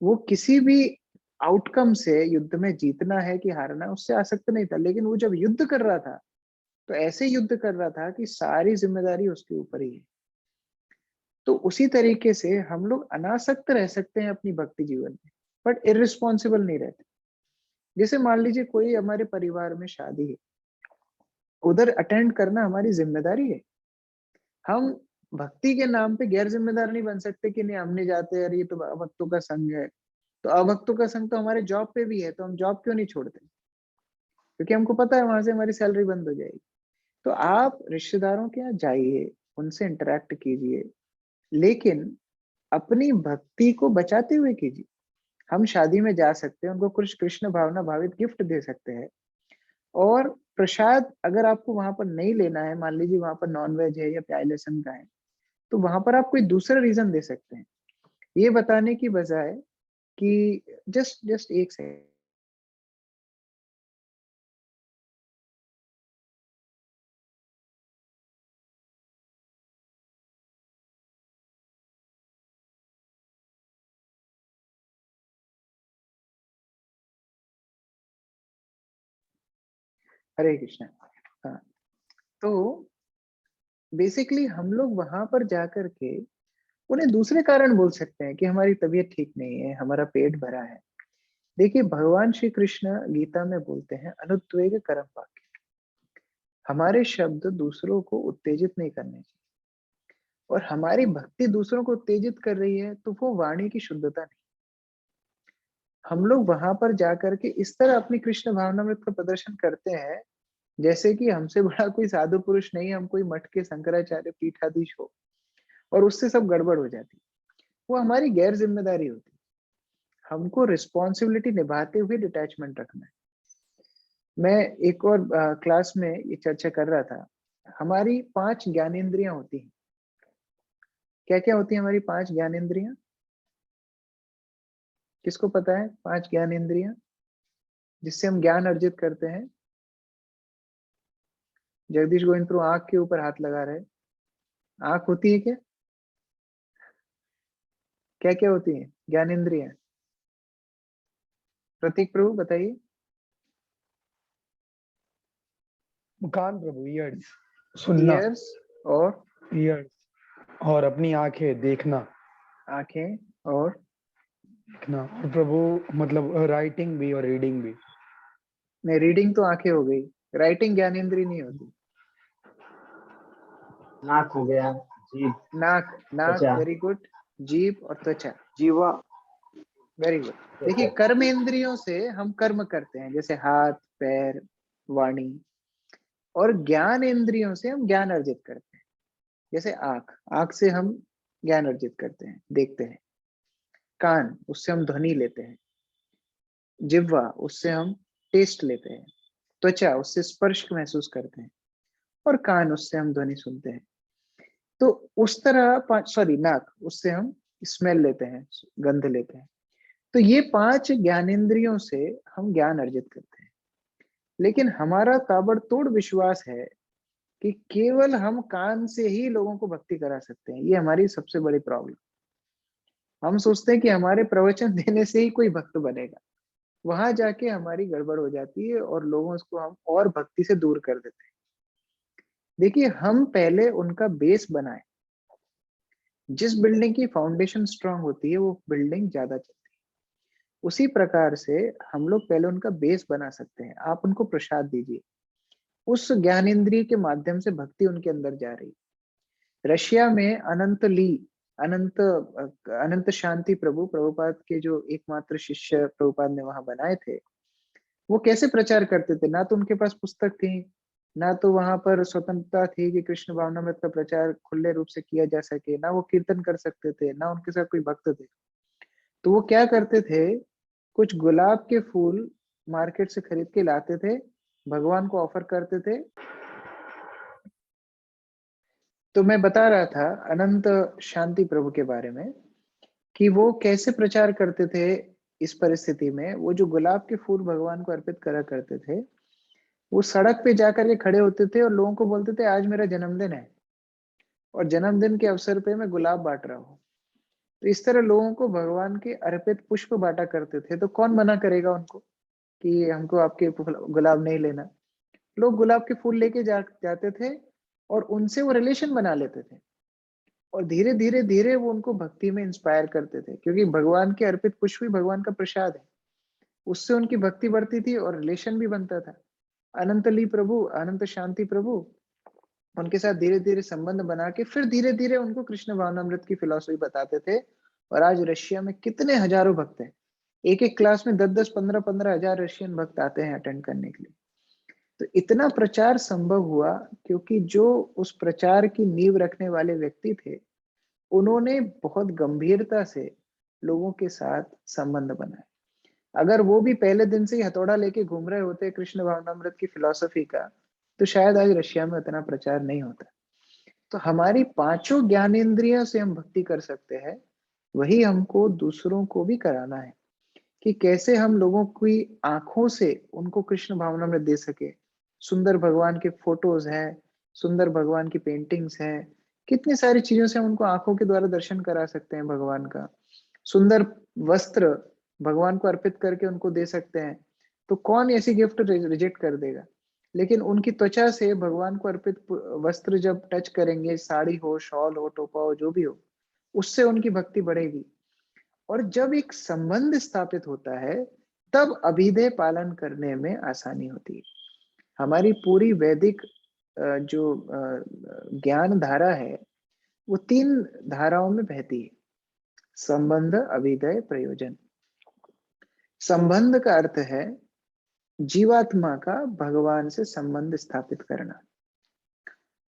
वो किसी भी आउटकम से, युद्ध में जीतना है कि हारना, उससे आसक्त नहीं था। लेकिन वो जब युद्ध कर रहा था तो ऐसे युद्ध कर रहा था कि सारी जिम्मेदारी उसके ऊपर ही है। तो उसी तरीके से हम लोग अनासक्त रह सकते हैं अपनी भक्ति जीवन में, बट इररिस्पॉन्सिबल नहीं रहते। जैसे मान लीजिए कोई हमारे परिवार में शादी है, उधर अटेंड करना हमारी जिम्मेदारी है। हम भक्ति के नाम पे गैर जिम्मेदार नहीं बन सकते कि नहीं हम नहीं जाते, अरे ये तो अभक्तों का संघ है। तो अभक्तों का संघ तो हमारे जॉब पे भी है, तो हम जॉब क्यों नहीं छोड़ते? क्योंकि हमको पता है वहां से हमारी सैलरी बंद हो जाएगी। तो आप रिश्तेदारों के यहाँ जाइए, उनसे इंटरेक्ट कीजिए, लेकिन अपनी भक्ति को बचाते हुए कीजिए। हम शादी में जा सकते हैं, उनको कुछ कृष्ण भावना भावित गिफ्ट दे सकते हैं, और प्रसाद अगर आपको वहां पर नहीं लेना है, मान लीजिए वहां पर नॉन वेज है या प्याज लहसुन का है, तो वहां पर आप कोई दूसरा रीजन दे सकते हैं, ये बताने की बजाय कि जस्ट जस्ट एक सेकंड। हरे कृष्णा। हाँ, तो बेसिकली हम लोग वहां पर जाकर के उन्हें दूसरे कारण बोल सकते हैं कि हमारी तबीयत ठीक नहीं है, हमारा पेट भरा है। देखिए भगवान श्री कृष्ण गीता में बोलते हैं अनुद्वेग कर्म वाक्य, हमारे शब्द दूसरों को उत्तेजित नहीं करने चाहिए, और हमारी भक्ति दूसरों को उत्तेजित कर रही है तो वो वाणी की शुद्धता नहीं। हम लोग वहां पर जाकर के इस तरह अपनी कृष्ण भावनामृत का प्रदर्शन करते हैं जैसे कि हमसे बड़ा कोई साधु पुरुष नहीं, हम कोई मठ के शंकराचार्य पीठाधीश हो, और उससे सब गड़बड़ हो जाती। वो हमारी गैर जिम्मेदारी होती। हमको रिस्पॉन्सिबिलिटी निभाते हुए डिटैचमेंट रखना है। मैं एक और क्लास में ये चर्चा कर रहा था, हमारी 5 ज्ञानेंद्रियां होती हैं। क्या क्या होती है हमारी 5 ज्ञानेंद्रियां? किसको पता है 5 ज्ञानेंद्रियां जिससे हम ज्ञान अर्जित करते हैं? जगदीश गोविंद प्रभु आंख के ऊपर हाथ लगा रहे। आंख होती है क्या? क्या क्या होती है ज्ञानेंद्रियां? प्रतीक प्रभु बताइए। कान प्रभु, ईयर्स, सुनना, ईयर्स और ईयर्स, और अपनी आंखें देखना, आंखें और देखना, और प्रभु मतलब राइटिंग भी और रीडिंग भी। नहीं, रीडिंग तो आंखें हो गई, राइटिंग ज्ञानेंद्रिय नहीं होती। नाक हो गया, जीभ, नाक, नाक त्वचा, वेरी गुड, जीभ और त्वचा जीवा, वेरी गुड। देखिए कर्म इंद्रियों से हम कर्म करते हैं जैसे हाथ पैर वाणी, और ज्ञान इंद्रियों से हम ज्ञान अर्जित करते हैं जैसे आंख, आंख से हम ज्ञान अर्जित करते हैं, देखते हैं। कान, उससे हम ध्वनि लेते हैं। जिह्वा, उससे हम टेस्ट लेते हैं। त्वचा, उससे स्पर्श महसूस करते हैं। और कान, उससे हम ध्वनि सुनते हैं। तो उस तरह सॉरी नाक, उससे हम स्मेल लेते हैं, गंध लेते हैं। तो ये 5 ज्ञानेंद्रियों से हम ज्ञान अर्जित करते हैं। लेकिन हमारा ताबड़तोड़ विश्वास है कि केवल हम कान से ही लोगों को भक्ति करा सकते हैं। ये हमारी सबसे बड़ी प्रॉब्लम। हम सोचते हैं कि हमारे प्रवचन देने से ही कोई भक्त बनेगा। वहां जाके हमारी गड़बड़ हो जाती है और लोगों को हम और भक्ति से दूर कर देते हैं। देखिए हम पहले उनका बेस बनाए। जिस बिल्डिंग की फाउंडेशन स्ट्रांग होती है वो बिल्डिंग ज्यादा चलती है। उसी प्रकार से हम लोग पहले उनका बेस बना सकते हैं। आप उनको प्रसाद दीजिए, उस ज्ञानेंद्रिय के माध्यम से भक्ति उनके अंदर जा रही है। रशिया में अनंत शांति प्रभु, प्रभुपाद के जो एकमात्र शिष्य प्रभुपाद ने वहां बनाए थे, वो कैसे प्रचार करते थे? ना तो उनके पास पुस्तक थी, ना तो वहां पर स्वतंत्रता थी कि कृष्ण भावनामृत का प्रचार खुले रूप से किया जा सके, ना वो कीर्तन कर सकते थे, ना उनके साथ कोई भक्त थे। तो वो क्या करते थे, कुछ गुलाब के फूल मार्केट से खरीद के लाते थे, भगवान को ऑफर करते थे। तो मैं बता रहा था अनंत शांति प्रभु के बारे में कि वो कैसे प्रचार करते थे। इस परिस्थिति में वो जो गुलाब के फूल भगवान को अर्पित करा करते थे, वो सड़क पे जाकर के खड़े होते थे और लोगों को बोलते थे आज मेरा जन्मदिन है और जन्मदिन के अवसर पे मैं गुलाब बांट रहा हूँ। तो इस तरह लोगों को भगवान के अर्पित पुष्प बांटा करते थे। तो कौन मना करेगा उनको कि हमको आपके गुलाब नहीं लेना? लोग गुलाब के फूल लेके जाते थे और उनसे वो रिलेशन बना लेते थे, और धीरे धीरे धीरे वो उनको भक्ति में इंस्पायर करते थे, क्योंकि भगवान के अर्पित पुष्प ही भगवान का प्रसाद है। उससे उनकी भक्ति बढ़ती थी और रिलेशन भी बनता था। अनंतली प्रभु, अनंत शांति प्रभु उनके साथ धीरे-धीरे संबंध बना के फिर धीरे-धीरे उनको कृष्ण भावनामृत की फिलॉसफी बताते थे और आज रशिया में कितने हजारों भक्त हैं। एक-एक क्लास में 10-10, 15-15 हजार रशियन भक्त आते हैं अटेंड करने के लिए। तो इतना प्रचार संभव हुआ क्योंकि जो उस प्रचार की नींव रखने वाले व्यक्ति थे, उन्होंने बहुत गंभीरता से लोगों के साथ संबंध बनाए। अगर वो भी पहले दिन से ही हथौड़ा लेके घूम रहे होते कृष्ण भावनामृत की फिलॉसफी का, तो शायद आज रशिया में उतना प्रचार नहीं होता। तो हमारी पांचों ज्ञानेंद्रियों से हम भक्ति कर सकते हैं, वही हमको दूसरों को भी कराना है कि कैसे हम लोगों की आंखों से उनको कृष्ण भावनामृत दे सके। सुंदर भगवान के फोटोज हैं, सुंदर भगवान की पेंटिंग्स हैं, कितनी सारी चीजों से हम उनको आंखों के द्वारा दर्शन करा सकते हैं भगवान का। सुंदर वस्त्र भगवान को अर्पित करके उनको दे सकते हैं। तो कौन ऐसी गिफ्ट रिजेक्ट कर देगा? लेकिन उनकी त्वचा से भगवान को अर्पित वस्त्र जब टच करेंगे, साड़ी हो, शॉल हो, टोपा हो, जो भी हो, उससे उनकी भक्ति बढ़ेगी। और जब एक संबंध स्थापित होता है, तब अभिधेय पालन करने में आसानी होती है। हमारी पूरी वैदिक जो ज्ञान धारा है, वो 3 धाराओं में बहती है: संबंध, अभिधेय, प्रयोजन। संबंध का अर्थ है जीवात्मा का भगवान से संबंध स्थापित करना।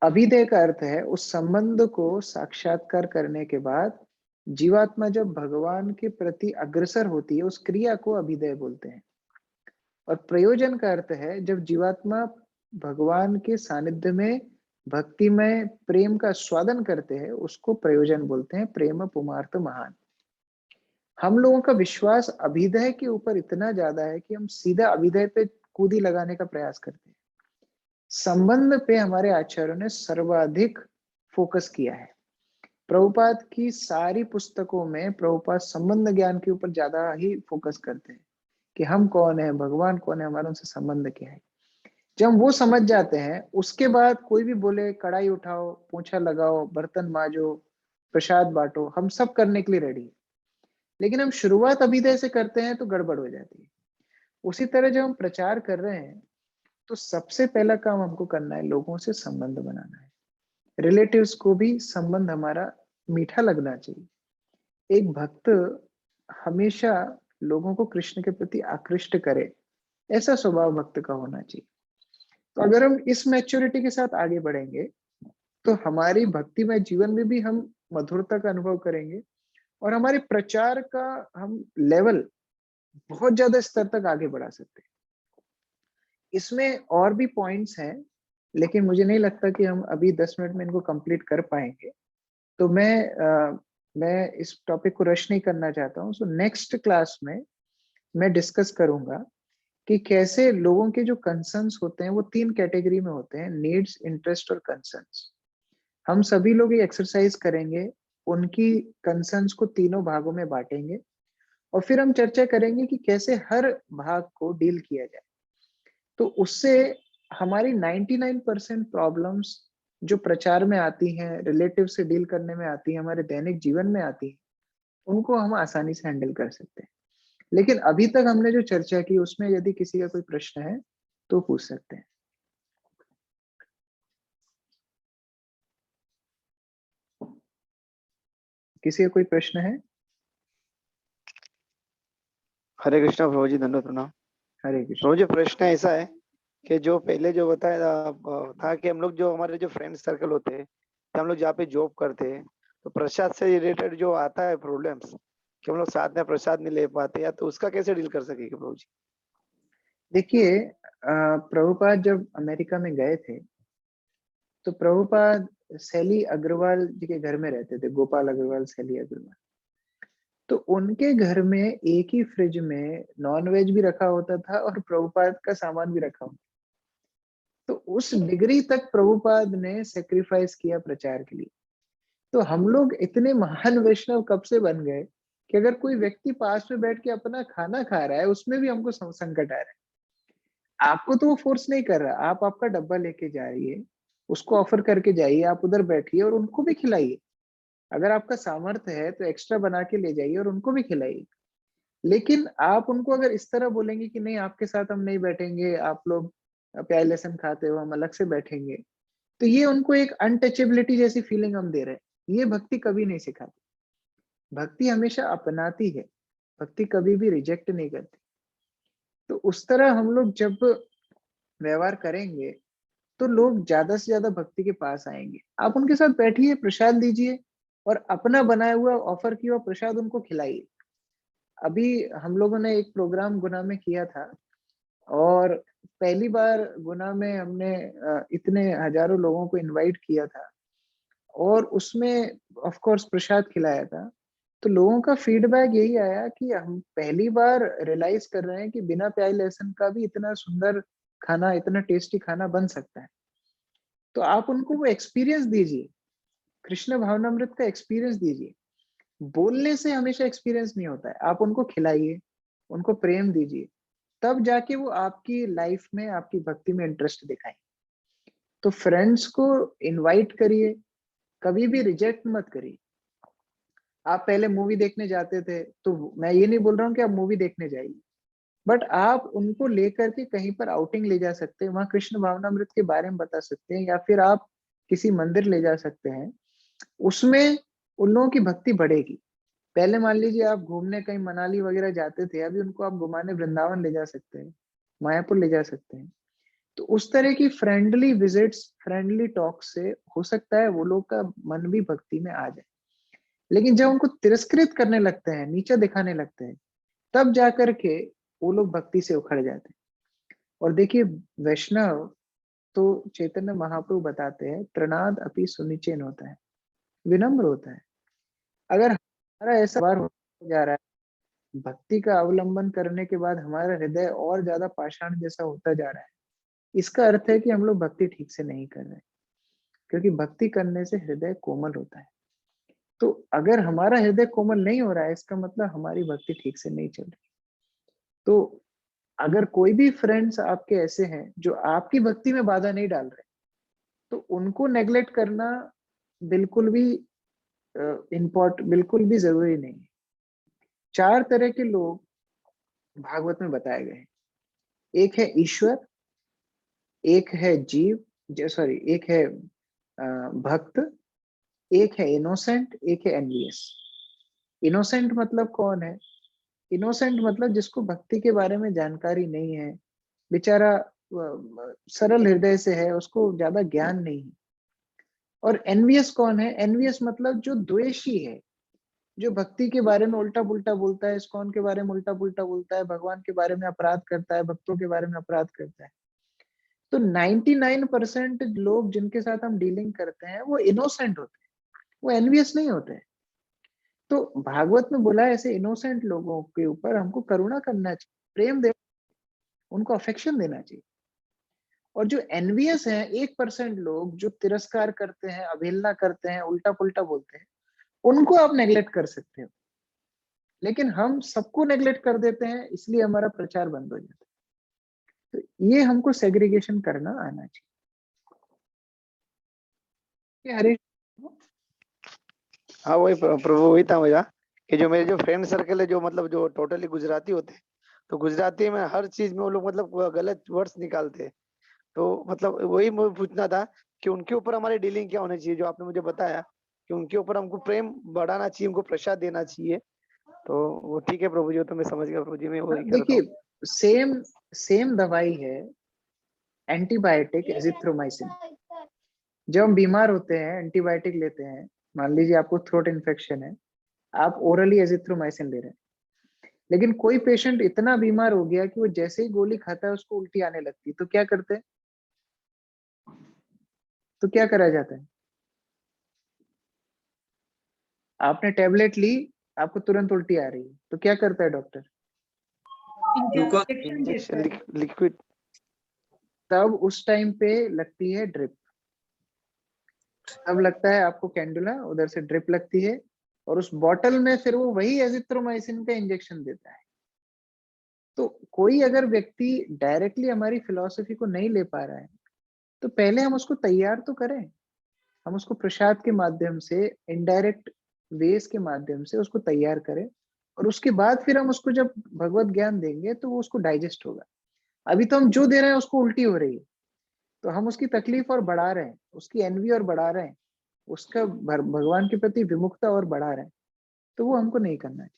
अभिधेय का अर्थ है उस संबंध को साक्षात्कार करने के बाद जीवात्मा जब भगवान के प्रति अग्रसर होती है, उस क्रिया को अभिधेय बोलते हैं। और प्रयोजन का अर्थ है जब जीवात्मा भगवान के सानिध्य में भक्तिमय प्रेम का स्वादन करते हैं, उसको प्रयोजन बोलते हैं। प्रेम पुमार्थ महान। हम लोगों का विश्वास अभिधेय के ऊपर इतना ज्यादा है कि हम सीधा अभिधेय पे कूदी लगाने का प्रयास करते हैं। संबंध पे हमारे आचार्यों ने सर्वाधिक फोकस किया है। प्रभुपाद की सारी पुस्तकों में प्रभुपाद संबंध ज्ञान के ऊपर ज्यादा ही फोकस करते हैं कि हम कौन है, भगवान कौन है, हमारा उनसे संबंध क्या है। जब वो समझ जाते हैं, उसके बाद कोई भी बोले कढ़ाई उठाओ, पोछा लगाओ, बर्तन मांजो, प्रसाद बांटो, हम सब करने के लिए रेडी है। लेकिन हम शुरुआत अभिधेय से करते हैं तो गड़बड़ हो जाती है। उसी तरह जब हम प्रचार कर रहे हैं, तो सबसे पहला काम हमको करना है, लोगों से संबंध बनाना है। रिलेटिव्स को भी संबंध हमारा मीठा लगना चाहिए। एक भक्त हमेशा लोगों को कृष्ण के प्रति आकृष्ट करे, ऐसा स्वभाव भक्त का होना चाहिए। तो अगर हम इस मैच्योरिटी के साथ आगे बढ़ेंगे, तो हमारी भक्तिमय जीवन में भी हम मधुरता का अनुभव करेंगे और हमारे प्रचार का हम लेवल बहुत ज्यादा स्तर तक आगे बढ़ा सकते हैं। इसमें और भी पॉइंट्स हैं, लेकिन मुझे नहीं लगता कि हम अभी 10 मिनट में इनको कंप्लीट कर पाएंगे। तो मैं इस टॉपिक को रश नहीं करना चाहता हूँ। सो नेक्स्ट क्लास में मैं डिस्कस करूंगा कि कैसे लोगों के जो कंसर्न्स होते हैं वो 3 कैटेगरी में होते हैं: नीड्स, इंटरेस्ट और कंसर्न्स। हम सभी लोग ये एक्सरसाइज करेंगे, उनकी कंसर्न्स को तीनों भागों में बांटेंगे और फिर हम चर्चा करेंगे कि कैसे हर भाग को डील किया जाए। तो उससे हमारी 99% प्रॉब्लम्स जो प्रचार में आती हैं, रिलेटिव से डील करने में आती हैं, हमारे दैनिक जीवन में आती हैं, उनको हम आसानी से हैंडल कर सकते हैं। लेकिन अभी तक हमने जो चर्चा की उसमें यदि किसी का कोई प्रश्न है तो पूछ सकते हैं। किसी का कोई प्रश्न है? हरे कृष्णा प्रभु जी, धन्यवाद प्रणाम। हरे कृष्ण। प्रभु जी, प्रश्न ऐसा है कि जो पहले जो बताया था कि हम लोग जो हमारे जो फ्रेंड सर्कल होते हैं, हम लोग जहाँ पे जॉब करते हैं, तो प्रसाद से रिलेटेड जो आता है प्रॉब्लम्स कि हम लोग साथ में प्रसाद नहीं ले पाते, या तो उसका कैसे डील कर सकेंगे प्रभु जी? देखिए, प्रभुपाद जब अमेरिका में गए थे, तो प्रभुपाद सैली अग्रवाल जी के घर में रहते थे, गोपाल अग्रवाल, सैली अग्रवाल। तो उनके घर में एक ही फ्रिज में नॉनवेज भी रखा होता था और प्रभुपाद का सामान भी रखा होता। तो उस डिग्री तक प्रभुपाद ने सेक्रीफाइस किया प्रचार के लिए। तो हम लोग इतने महान वैष्णव कब से बन गए कि अगर कोई व्यक्ति पास में बैठ के अपना खाना खा रहा है, उसमें भी हमको संकट आ रहा है। आपको तो वो फोर्स नहीं कर रहा, आप आपका डब्बा लेके जाइए, उसको ऑफर करके जाइए, आप उधर बैठिए और उनको भी खिलाइए। अगर आपका सामर्थ्य है तो एक्स्ट्रा बना के ले जाइए और उनको भी खिलाइए। लेकिन आप उनको अगर इस तरह बोलेंगे कि नहीं आपके साथ हम नहीं बैठेंगे, आप लोग प्याज लहसुन खाते हो, हम अलग से बैठेंगे, तो ये उनको एक अनटचेबिलिटी जैसी फीलिंग हम दे रहे हैं। ये भक्ति कभी नहीं सिखाती। भक्ति हमेशा अपनाती है, भक्ति कभी भी रिजेक्ट नहीं करती। तो उस तरह हम लोग जब व्यवहार करेंगे तो लोग ज्यादा से ज्यादा भक्ति के पास आएंगे। आप उनके साथ बैठिए, प्रसाद लीजिए और अपना बनाया हुआ ऑफर किया हुआ प्रसाद उनको खिलाइए। अभी हम लोगों ने एक प्रोग्राम गुना में किया था और पहली बार गुना में हमने इतने हजारों लोगों को इनवाइट किया था और उसमें ऑफ कोर्स प्रसाद खिलाया था। तो लोगों का फीडबैक यही आया कि हम पहली बार रियलाइज कर रहे हैं कि बिना प्याज लहसुन का भी इतना सुंदर खाना, इतना टेस्टी खाना बन सकता है। तो आप उनको वो एक्सपीरियंस दीजिए, कृष्ण भावनामृत का एक्सपीरियंस दीजिए। बोलने से हमेशा एक्सपीरियंस नहीं होता है, आप उनको खिलाइए, उनको प्रेम दीजिए, तब जाके वो आपकी लाइफ में, आपकी भक्ति में इंटरेस्ट दिखाएंगे। तो फ्रेंड्स को इनवाइट करिए, कभी भी रिजेक्ट मत करिए। आप पहले मूवी देखने जाते थे, तो मैं ये नहीं बोल रहा हूँ कि आप मूवी देखने जाइए, बट आप उनको लेकर के कहीं पर आउटिंग ले जा सकते हैं, वहां कृष्ण भावनामृत के बारे में बता सकते हैं, या फिर आप किसी मंदिर ले जा सकते हैं। उसमें उन लोगों की भक्ति बढ़ेगी। पहले मान लीजिए आप घूमने कहीं मनाली वगैरह जाते थे, अभी उनको आप घुमाने वृंदावन ले जा सकते हैं, मायापुर ले जा सकते हैं। तो उस तरह की फ्रेंडली विजिट्स, फ्रेंडली टॉक से हो सकता है वो लोग का मन भी भक्ति में आ जाए। लेकिन जब उनको तिरस्कृत करने लगते हैं, नीचा दिखाने लगते हैं, तब जाकर के वो लोग भक्ति से उखड़ जाते हैं। और देखिए, वैष्णव तो चैतन्य महाप्रभु बताते हैं प्रणाद अपि सुनिचेन होता है, विनम्र होता है। अगर हमारा ऐसा व्यवहार हो जा रहा है, भक्ति का अवलंबन करने के बाद हमारा हृदय और ज्यादा पाषाण जैसा होता जा रहा है, इसका अर्थ है कि हम लोग भक्ति ठीक से नहीं कर रहे। क्योंकि भक्ति करने से हृदय कोमल होता है। तो अगर हमारा हृदय कोमल नहीं हो रहा है, इसका मतलब हमारी भक्ति ठीक से नहीं चल रही। तो अगर कोई भी फ्रेंड्स आपके ऐसे हैं जो आपकी भक्ति में बाधा नहीं डाल रहे, तो उनको नेग्लेक्ट करना बिल्कुल भी बिल्कुल भी जरूरी नहीं है। 4 तरह के लोग भागवत में बताए गए हैं। एक है ईश्वर, एक है जीव, सॉरी, एक है भक्त, एक है इनोसेंट, एक है एनवियस। इनोसेंट मतलब कौन है? इनोसेंट मतलब जिसको भक्ति के बारे में जानकारी नहीं है, बेचारा सरल हृदय से है, उसको ज्यादा ज्ञान नहीं है। और एनवियस कौन है? एनवियस मतलब जो द्वेषी है, जो भक्ति के बारे में उल्टा पुल्टा बोलता है, इस्कॉन के बारे में उल्टा पुल्टा बोलता है, भगवान के बारे में अपराध करता है, भक्तों के बारे में अपराध करता है। तो 99% लोग जिनके साथ हम डीलिंग करते हैं वो इनोसेंट होते हैं, वो एनवियस नहीं होते हैं। तो भागवत में बोला है ऐसे इनोसेंट लोगों के ऊपर हमको करुणा करना चाहिए, प्रेम दे, उनको अफेक्शन देना चाहिए। और जो एनवियस है 1% लोग जो तिरस्कार करते हैं, अवहेलना करते हैं, उल्टा पुल्टा बोलते हैं, उनको आप नेग्लेक्ट कर सकते हो। लेकिन हम सबको नेग्लेक्ट कर देते हैं, इसलिए हमारा प्रचार बंद हो जाता है। तो ये हमको सेग्रीगेशन करना आना चाहिए। हरे हाँ वही प्रभु, वही था मेरा कि जो मेरे जो फ्रेंड सर्कल है, जो मतलब जो टोटली गुजराती होते हैं, तो गुजराती में हर चीज में वो लोग मतलब गलत वर्ड्स निकालते हैं। तो मतलब वही मुझे पूछना था कि उनके ऊपर हमारी डीलिंग क्या होनी चाहिए, जो आपने मुझे बताया कि उनके ऊपर हमको प्रेम बढ़ाना चाहिए, उनको प्रसाद देना चाहिए। तो वो ठीक है प्रभु जी, तो मैं समझ गया प्रभु जी, मैं वही करता देखिए, हूँ। सेम दवाई है एंटीबायोटिक एजिथ्रोमाइसिन। जब हम बीमार होते हैं एंटीबायोटिक लेते हैं, मान लीजिए आपको थ्रोट इन्फेक्शन है, आप ओरली एजिथ्रोमाइसिन ले रहे हैं। लेकिन कोई पेशेंट इतना बीमार हो गया कि वो जैसे ही गोली खाता है उसको उल्टी आने लगती है, तो क्या करते हैं? तो क्या करा जाता है? आपने टेबलेट ली, आपको तुरंत उल्टी आ रही है, तो क्या करता है डॉक्टर? Injection liquid. तब उस टाइम पे लगती है ड्रिप, तब लगता है आपको कैंडुला, उधर से ड्रिप लगती है, और उस बॉटल में फिर वो वही एजिथ्रोमाइसिन का इंजेक्शन देता है। तो कोई अगर व्यक्ति डायरेक्टली हमारी फिलॉसफी को नहीं ले पा रहा है, तो पहले हम उसको तैयार तो करें। हम उसको प्रसाद के माध्यम से, इनडायरेक्ट वेज के माध्यम से उसको तैयार करें, और उसके बाद फिर हम उसको जब भगवत ज्ञान देंगे तो वो उसको डाइजेस्ट होगा। अभी तो हम जो दे रहे हैं उसको उल्टी हो रही है, तो हम उसकी तकलीफ और बढ़ा रहे हैं, उसकी एनवी और बढ़ा रहे हैं, उसका भगवान के प्रति विमुखता और बढ़ा रहे हैं, तो वो हमको नहीं करना चाहिए।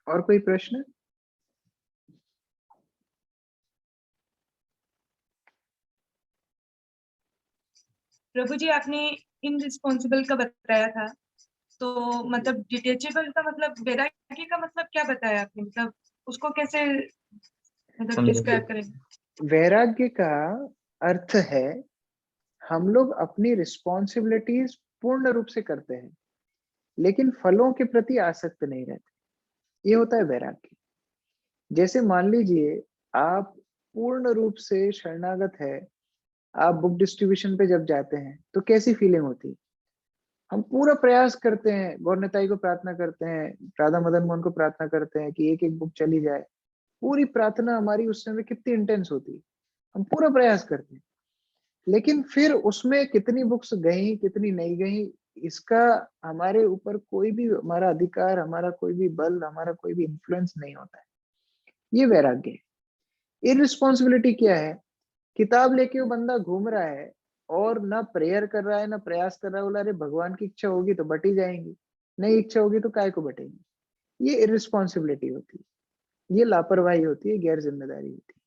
और कोई प्रश्न? प्रभु जी, आपने इनरिस्पॉन्सिबल का बताया था, तो मतलब डिटेचेबल का मतलब वैराग्य का मतलब क्या बताया आपने? मतलब उसको कैसे मतलब समझे। डिस्क्राइब करेंगे? वैराग्य का अर्थ है हम लोग अपनी रिस्पॉन्सिबिलिटीज पूर्ण रूप से करते हैं, लेकिन फलों के प्रति आसक्त नहीं रहते। ये होता है वैराग्य। जैसे मान लीजिए आप पूर्ण रूप से शरणागत है, आप बुक डिस्ट्रीब्यूशन पे जब जाते हैं तो कैसी फीलिंग होती है? हम पूरा प्रयास करते हैं, गौरनिताई को प्रार्थना करते हैं, राधा मदन मोहन को प्रार्थना करते हैं कि एक एक बुक चली जाए। पूरी प्रार्थना हमारी उस समय कितनी इंटेंस होती है, हम पूरा प्रयास करते हैं। लेकिन फिर उसमें कितनी बुक्स गई कितनी नहीं गई, इसका हमारे ऊपर कोई भी हमारा अधिकार, हमारा कोई भी बल, हमारा कोई भी इन्फ्लुएंस नहीं होता है। ये वैराग्य है। इररिस्पॉन्सिबिलिटी क्या है? किताब लेके वो बंदा घूम रहा है और ना प्रेयर कर रहा है ना प्रयास कर रहा है, बोला अरे भगवान की इच्छा होगी तो बटी जाएंगी, नहीं इच्छा होगी तो काय को बटेंगी। ये इररिस्पॉन्सिबिलिटी होती है, ये लापरवाही होती है, गैर जिम्मेदारी होती है।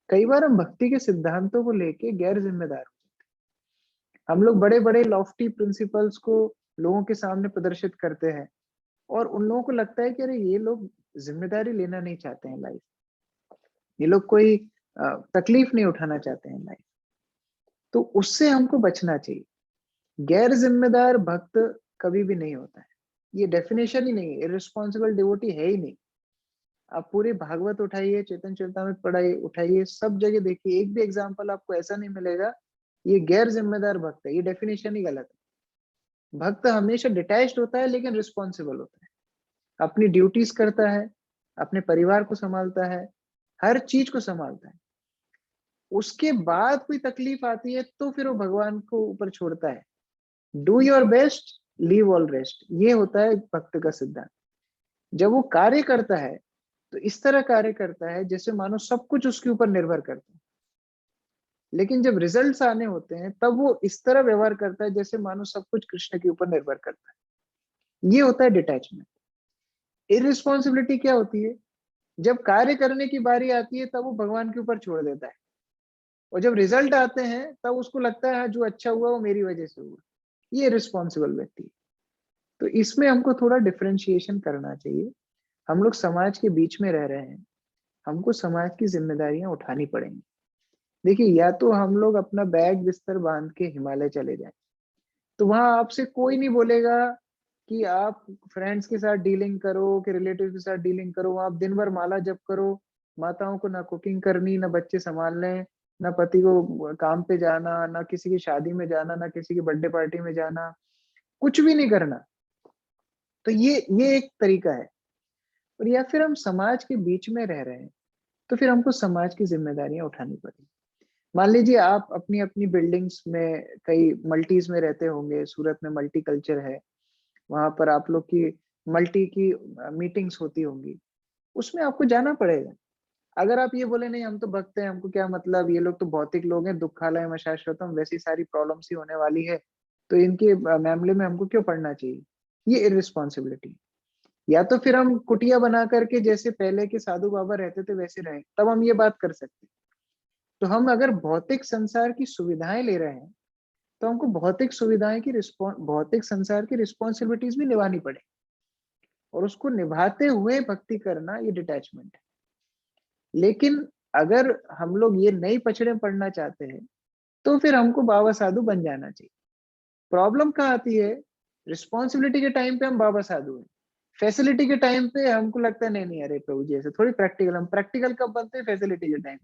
कई बार हम भक्ति के सिद्धांतों को लेके गैर जिम्मेदार हो जाते हैं। हम लोग बड़े बड़े लॉफ्टी प्रिंसिपल्स को लोगों के सामने प्रदर्शित करते हैं और उन लोगों को लगता है कि अरे ये लोग जिम्मेदारी लेना नहीं चाहते हैं लाइफ, ये लोग कोई तकलीफ नहीं उठाना चाहते हैं लाइफ। तो उससे हमको बचना चाहिए। गैर जिम्मेदार भक्त कभी भी नहीं होता है, ये डेफिनेशन ही नहीं है। इररिस्पॉन्सिबल डिवोटी है ही नहीं। आप पूरे भागवत उठाइए, चेतन चरितामृत पढ़ाइए, उठाइए, सब जगह देखिए, एक भी एग्जाम्पल आपको ऐसा नहीं मिलेगा ये गैर जिम्मेदार भक्त है। ये डेफिनेशन ही गलत है। भक्त हमेशा डिटैच्ड होता है लेकिन रिस्पॉन्सिबल होता है, अपनी ड्यूटीज करता है, अपने परिवार को संभालता है, हर चीज को संभालता है। उसके बाद कोई तकलीफ आती है तो फिर वो भगवान को ऊपर छोड़ता है। Do your best, leave all rest, ये होता है भक्त का सिद्धांत। जब वो कार्य करता है तो इस तरह कार्य करता है जैसे मानो सब कुछ उसके ऊपर निर्भर करता है, लेकिन जब रिजल्ट्स आने होते हैं तब वो इस तरह व्यवहार करता है जैसे मानो सब कुछ कृष्ण के ऊपर निर्भर करता है। ये होता है डिटैचमेंट। इररिस्पॉन्सिबिलिटी क्या होती है? जब कार्य करने की बारी आती है तब वो भगवान के ऊपर छोड़ देता है, और जब रिजल्ट आते हैं तब उसको लगता है जो अच्छा हुआ वो मेरी वजह से हुआ। ये रिस्पॉन्सिबल व्यक्ति है। तो इसमें हमको थोड़ा डिफरेंशिएशन करना चाहिए। हम लोग समाज के बीच में रह रहे हैं, हमको समाज की जिम्मेदारियां उठानी पड़ेंगी। देखिए, या तो हम लोग अपना बैग बिस्तर बांध के हिमालय चले जाएं, तो वहां आपसे कोई नहीं बोलेगा कि आप फ्रेंड्स के साथ डीलिंग करो कि रिलेटिव के साथ डीलिंग करो। आप दिन भर माला जप करो, माताओं को ना कुकिंग करनी, ना बच्चे संभालने, ना पति को काम पे जाना, ना किसी की शादी में जाना, ना किसी की बर्थडे पार्टी में जाना, कुछ भी नहीं करना। तो ये एक तरीका है। और या फिर हम समाज के बीच में रह रहे हैं तो फिर हमको समाज की जिम्मेदारियां उठानी पड़ेगी। मान लीजिए आप अपनी अपनी बिल्डिंग्स में कई मल्टीज में रहते होंगे, सूरत में मल्टी कल्चर है, वहां पर आप लोग की मल्टी की मीटिंग्स होती होंगी, उसमें आपको जाना पड़ेगा। अगर आप ये बोले नहीं हम तो भक्त हैं, हमको क्या मतलब, ये लोग तो भौतिक लोग हैं, दुखालय में शाश्वतम, वैसी सारी प्रॉब्लम्स ही होने वाली है, तो इनके मामले में हमको क्यों पढ़ना चाहिए, ये इररिस्पॉन्सिबिलिटी। या तो फिर हम कुटिया बना करके जैसे पहले के साधु बाबा रहते थे वैसे रहें, तब हम ये बात कर सकते हैं। तो हम अगर भौतिक संसार की सुविधाएं ले रहे हैं तो हमको भौतिक सुविधाएं की भौतिक संसार की रिस्पॉन्सिबिलिटीज भी निभानी पड़े, और उसको निभाते हुए भक्ति करना, ये डिटैचमेंट है। लेकिन अगर हम लोग ये नई पचड़े पढ़ना चाहते हैं तो फिर हमको बाबा साधु बन जाना चाहिए। प्रॉब्लम कहाँ आती है? रिस्पॉन्सिबिलिटी के टाइम पे हम बाबा साधु हैं, फैसिलिटी के टाइम पे हमको लगता है नहीं नहीं अरे प्रभु जी ऐसे थोड़ी प्रैक्टिकल। हम प्रैक्टिकल कब बनते हैं? फैसिलिटी के टाइम।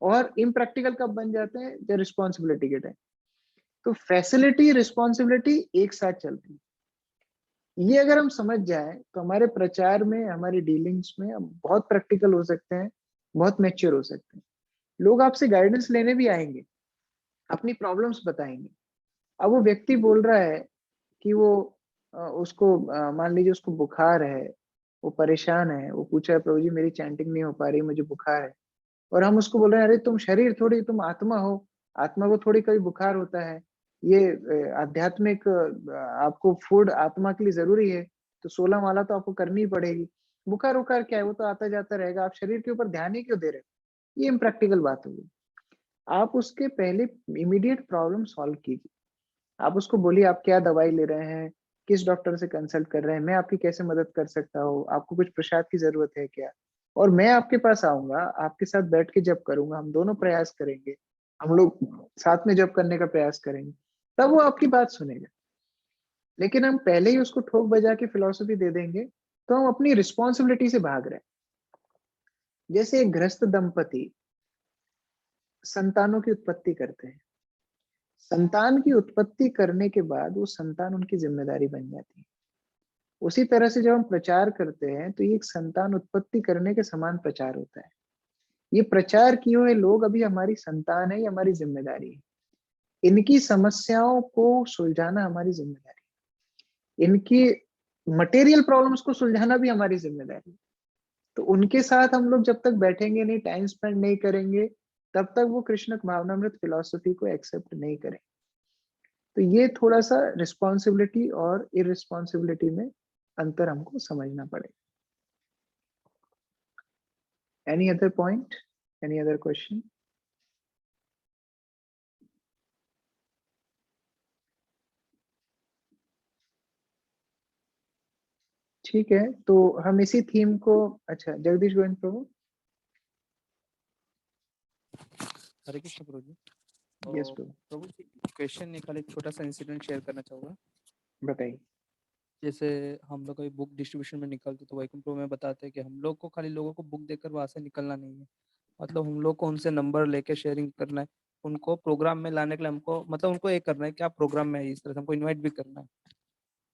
और इम्प्रैक्टिकल कब बन जाते हैं? जब रिस्पॉन्सिबिलिटी के टाइम। तो फैसिलिटी रिस्पॉन्सिबिलिटी एक साथ चलती है। ये अगर हम समझ जाए तो हमारे प्रचार में, हमारी डीलिंग्स में हम बहुत प्रैक्टिकल हो सकते हैं, बहुत मैच्योर हो सकते हैं। लोग आपसे गाइडेंस लेने भी आएंगे, अपनी प्रॉब्लम्स बताएंगे। अब वो व्यक्ति बोल रहा है कि वो उसको मान लीजिए उसको बुखार है, वो परेशान है, वो पूछा है प्रभु जी मेरी चैंटिंग नहीं हो पा रही, मुझे बुखार है। और हम उसको बोल रहे हैं अरे तुम शरीर थोड़ी, तुम आत्मा हो, आत्मा को थोड़ी कभी बुखार होता है। ये आध्यात्मिक आपको फूड आत्मा के लिए ज़रूरी है, तो 16 माला तो आपको करनी ही पड़ेगी। बुखार-वुखार क्या है, वो तो आता-जाता रहेगा, आप शरीर के ऊपर ध्यान ही क्यों दे रहे हो? ये इम्प्रैक्टिकल बात होगी। आप उसके पहले इमीडिएट प्रॉब्लम सॉल्व कीजिए। आप उसको बोलिए आप क्या दवाई ले रहे हैं, किस डॉक्टर से कंसल्ट कर रहे हैं, मैं आपकी कैसे मदद कर सकता हूँ, आपको कुछ प्रसाद की ज़रूरत है क्या? और मैं आपके पास आऊँगा, आपके साथ बैठ के जप करूँगा, हम दोनों प्रयास करेंगे, हम लोग साथ में जप करने का प्रयास करेंगे, तब वो आपकी बात सुनेगा। लेकिन हम पहले ही उसको ठोक बजा के फिलॉसफी दे देंगे, तो हम अपनी रिस्पॉन्सिबिलिटी से भाग रहे हैं। जैसे एक गृहस्थ दंपति संतानों की उत्पत्ति करते हैं। संतान की उत्पत्ति करने के बाद वो संतान उनकी ज़िम्मेदारी बन जाती है। उसी तरह से जब हम प्रचार करते हैं, तो ये एक संतान उत्पत्ति करने के समान प्रचार होता है। ये प्रचार किए हुए लोग अभी हमारी संतान है, ये हमारी ज़िम्मेदारी है। इनकी समस्याओं को सुलझाना हमारी ज़िम्मेदारी है। इनकी मटेरियल प्रॉब्लम्स को सुलझाना भी हमारी ज़िम्मेदारी है। तो उनके साथ हम लोग जब तक बैठेंगे नहीं, टाइम स्पेंड नहीं करेंगे, तब तक वो कृष्ण भावनामृत फिलॉसफी को एक्सेप्ट नहीं करेंगे। तो ये थोड़ा-सा रिस्पॉन्सिबिलिटी और इर्रेस्पॉन्सिबिलिटी में अंतर हमको समझना पड़ेगा। Any other point? Any other question? ठीक है, तो हम इसी थीम को अच्छा जगदीश गोविंद प्रभु। हरे कृष्ण प्रभु जी। यस प्रभु, प्रभु जी क्वेश्चन निकाल एक छोटा सा इंसिडेंट शेयर करना चाहूँगा। बताइए। जैसे हम लोग कभी बुक डिस्ट्रीब्यूशन में निकलते तो वैकुंठ प्रभु में बताते हैं कि हम लोग को खाली लोगों को बुक देकर वहां से निकलना नहीं है, मतलब हम लोग को उनसे नंबर लेके शेयरिंग करना है, उनको प्रोग्राम में लाने के लिए हमको मतलब उनको ये करना है कि आप प्रोग्राम में है, इस तरह से हमको इनवाइट भी करना है।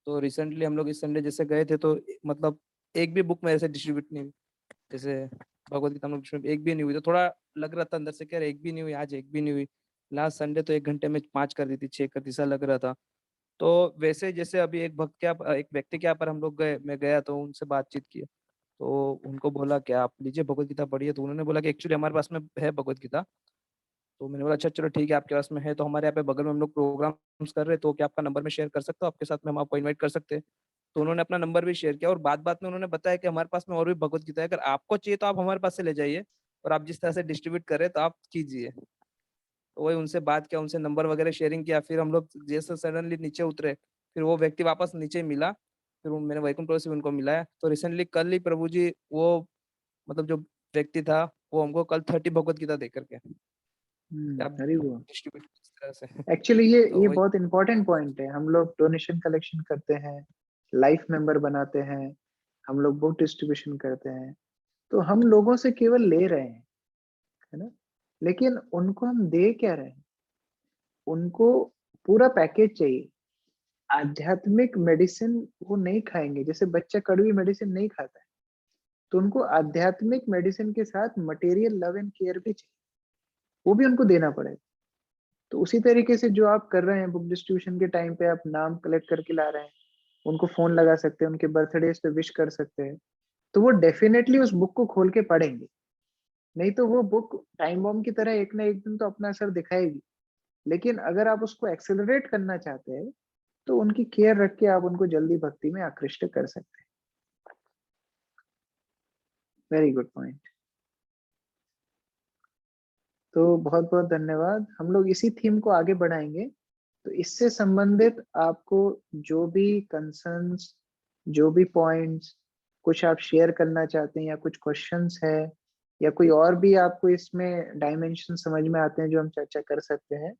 तो रिसेंटली हम लोग इस संडे जैसे गए थे तो मतलब एक भी बुक मेरे से डिस्ट्रीब्यूट नहीं हुई, जैसे भगवत गीता हम लोग एक भी नहीं हुई, तो थोड़ा लग रहा था अंदर से कि यार एक भी नहीं हुई, आज एक भी नहीं हुई। लास्ट संडे तो 1 घंटे में 5 कर दी थी, 6 कर दी, ऐसा लग रहा था। तो वैसे जैसे अभी एक व्यक्ति के यहाँ पर हम लोग गए, मैं गया तो उनसे बातचीत की, तो उनको बोला कि आप लीजिए भगवत गीता पढ़िए, तो उन्होंने बोला कि एक्चुअली हमारे पास में है भगवत गीता। तो मैंने बोला अच्छा चलो ठीक है, आपके पास में है तो हमारे यहाँ पे बगल में हम लोग प्रोग्राम्स कर रहे हैं, तो क्या आपका नंबर में शेयर कर सकता हूँ आपके साथ में, हम आपको इन्वाइट कर सकते हैं। तो उन्होंने अपना नंबर भी शेयर किया और बात बात में उन्होंने बताया कि हमारे पास में और भी भगवत गीता है, अगर आपको चाहिए तो आप हमारे पास से ले जाइए, और आप जिस तरह से डिस्ट्रीब्यूट कर रहे हैं तो आप कीजिए। तो वही उनसे बात किया, उनसे नंबर वगैरह शेयरिंग किया, फिर हम लोग जैसे सडनली नीचे उतरे, फिर वो व्यक्ति वापस नीचे मिला, फिर मैंने वैकुंठ प्रभु से उनको मिलाया। तो रिसेंटली कल ही प्रभु जी वो मतलब जो व्यक्ति था वो हमको कल 30 भगवत गीता दे करके आप वेरी गुड। डिस्ट्रीब्यूट इस तरह से। एक्चुअली ये तो ये वही बहुत इंपॉर्टेंट पॉइंट है। हम लोग डोनेशन कलेक्शन करते हैं, लाइफ मेंबर बनाते हैं, हम लोग बुक डिस्ट्रीब्यूशन करते हैं, तो हम लोगों से केवल ले रहे हैं, है ना? लेकिन उनको हम दे क्या रहे हैं? उनको पूरा पैकेज चाहिए। आध्यात्मिक मेडिसिन वो नहीं खाएँगे, जैसे बच्चा कड़वी मेडिसिन नहीं खाता है, तो उनको आध्यात्मिक मेडिसिन के साथ मटेरियल लव एंड केयर भी चाहिए, वो भी उनको देना पड़ेगा। तो उसी तरीके से जो आप कर रहे हैं बुक डिस्ट्रीब्यूशन के टाइम पे आप नाम कलेक्ट करके ला रहे हैं, उनको फ़ोन लगा सकते हैं, उनके बर्थडेज़ पे विश कर सकते हैं, तो वो डेफ़िनेटली उस बुक को खोल के पढ़ेंगे। नहीं तो वो बुक टाइम बॉम्ब की तरह एक ना एक दिन तो अपना असर दिखाएगी। लेकिन अगर आप उसको एक्सेलरेट करना चाहते हैं, तो उनकी केयर रख के आप उनको जल्दी भक्ति में आकृष्ट कर सकते हैं। Very good point. तो बहुत-बहुत धन्यवाद। हम लोग इसी थीम को आगे बढ़ाएँगे। तो इससे संबंधित आपको जो भी कंसर्न्स, जो भी पॉइंट्स, कुछ आप शेयर करना चाहते हैं या कुछ क्वेश्चन्स है या कोई और भी आपको इसमें डायमेंशन समझ में आते हैं जो हम चर्चा कर सकते हैं,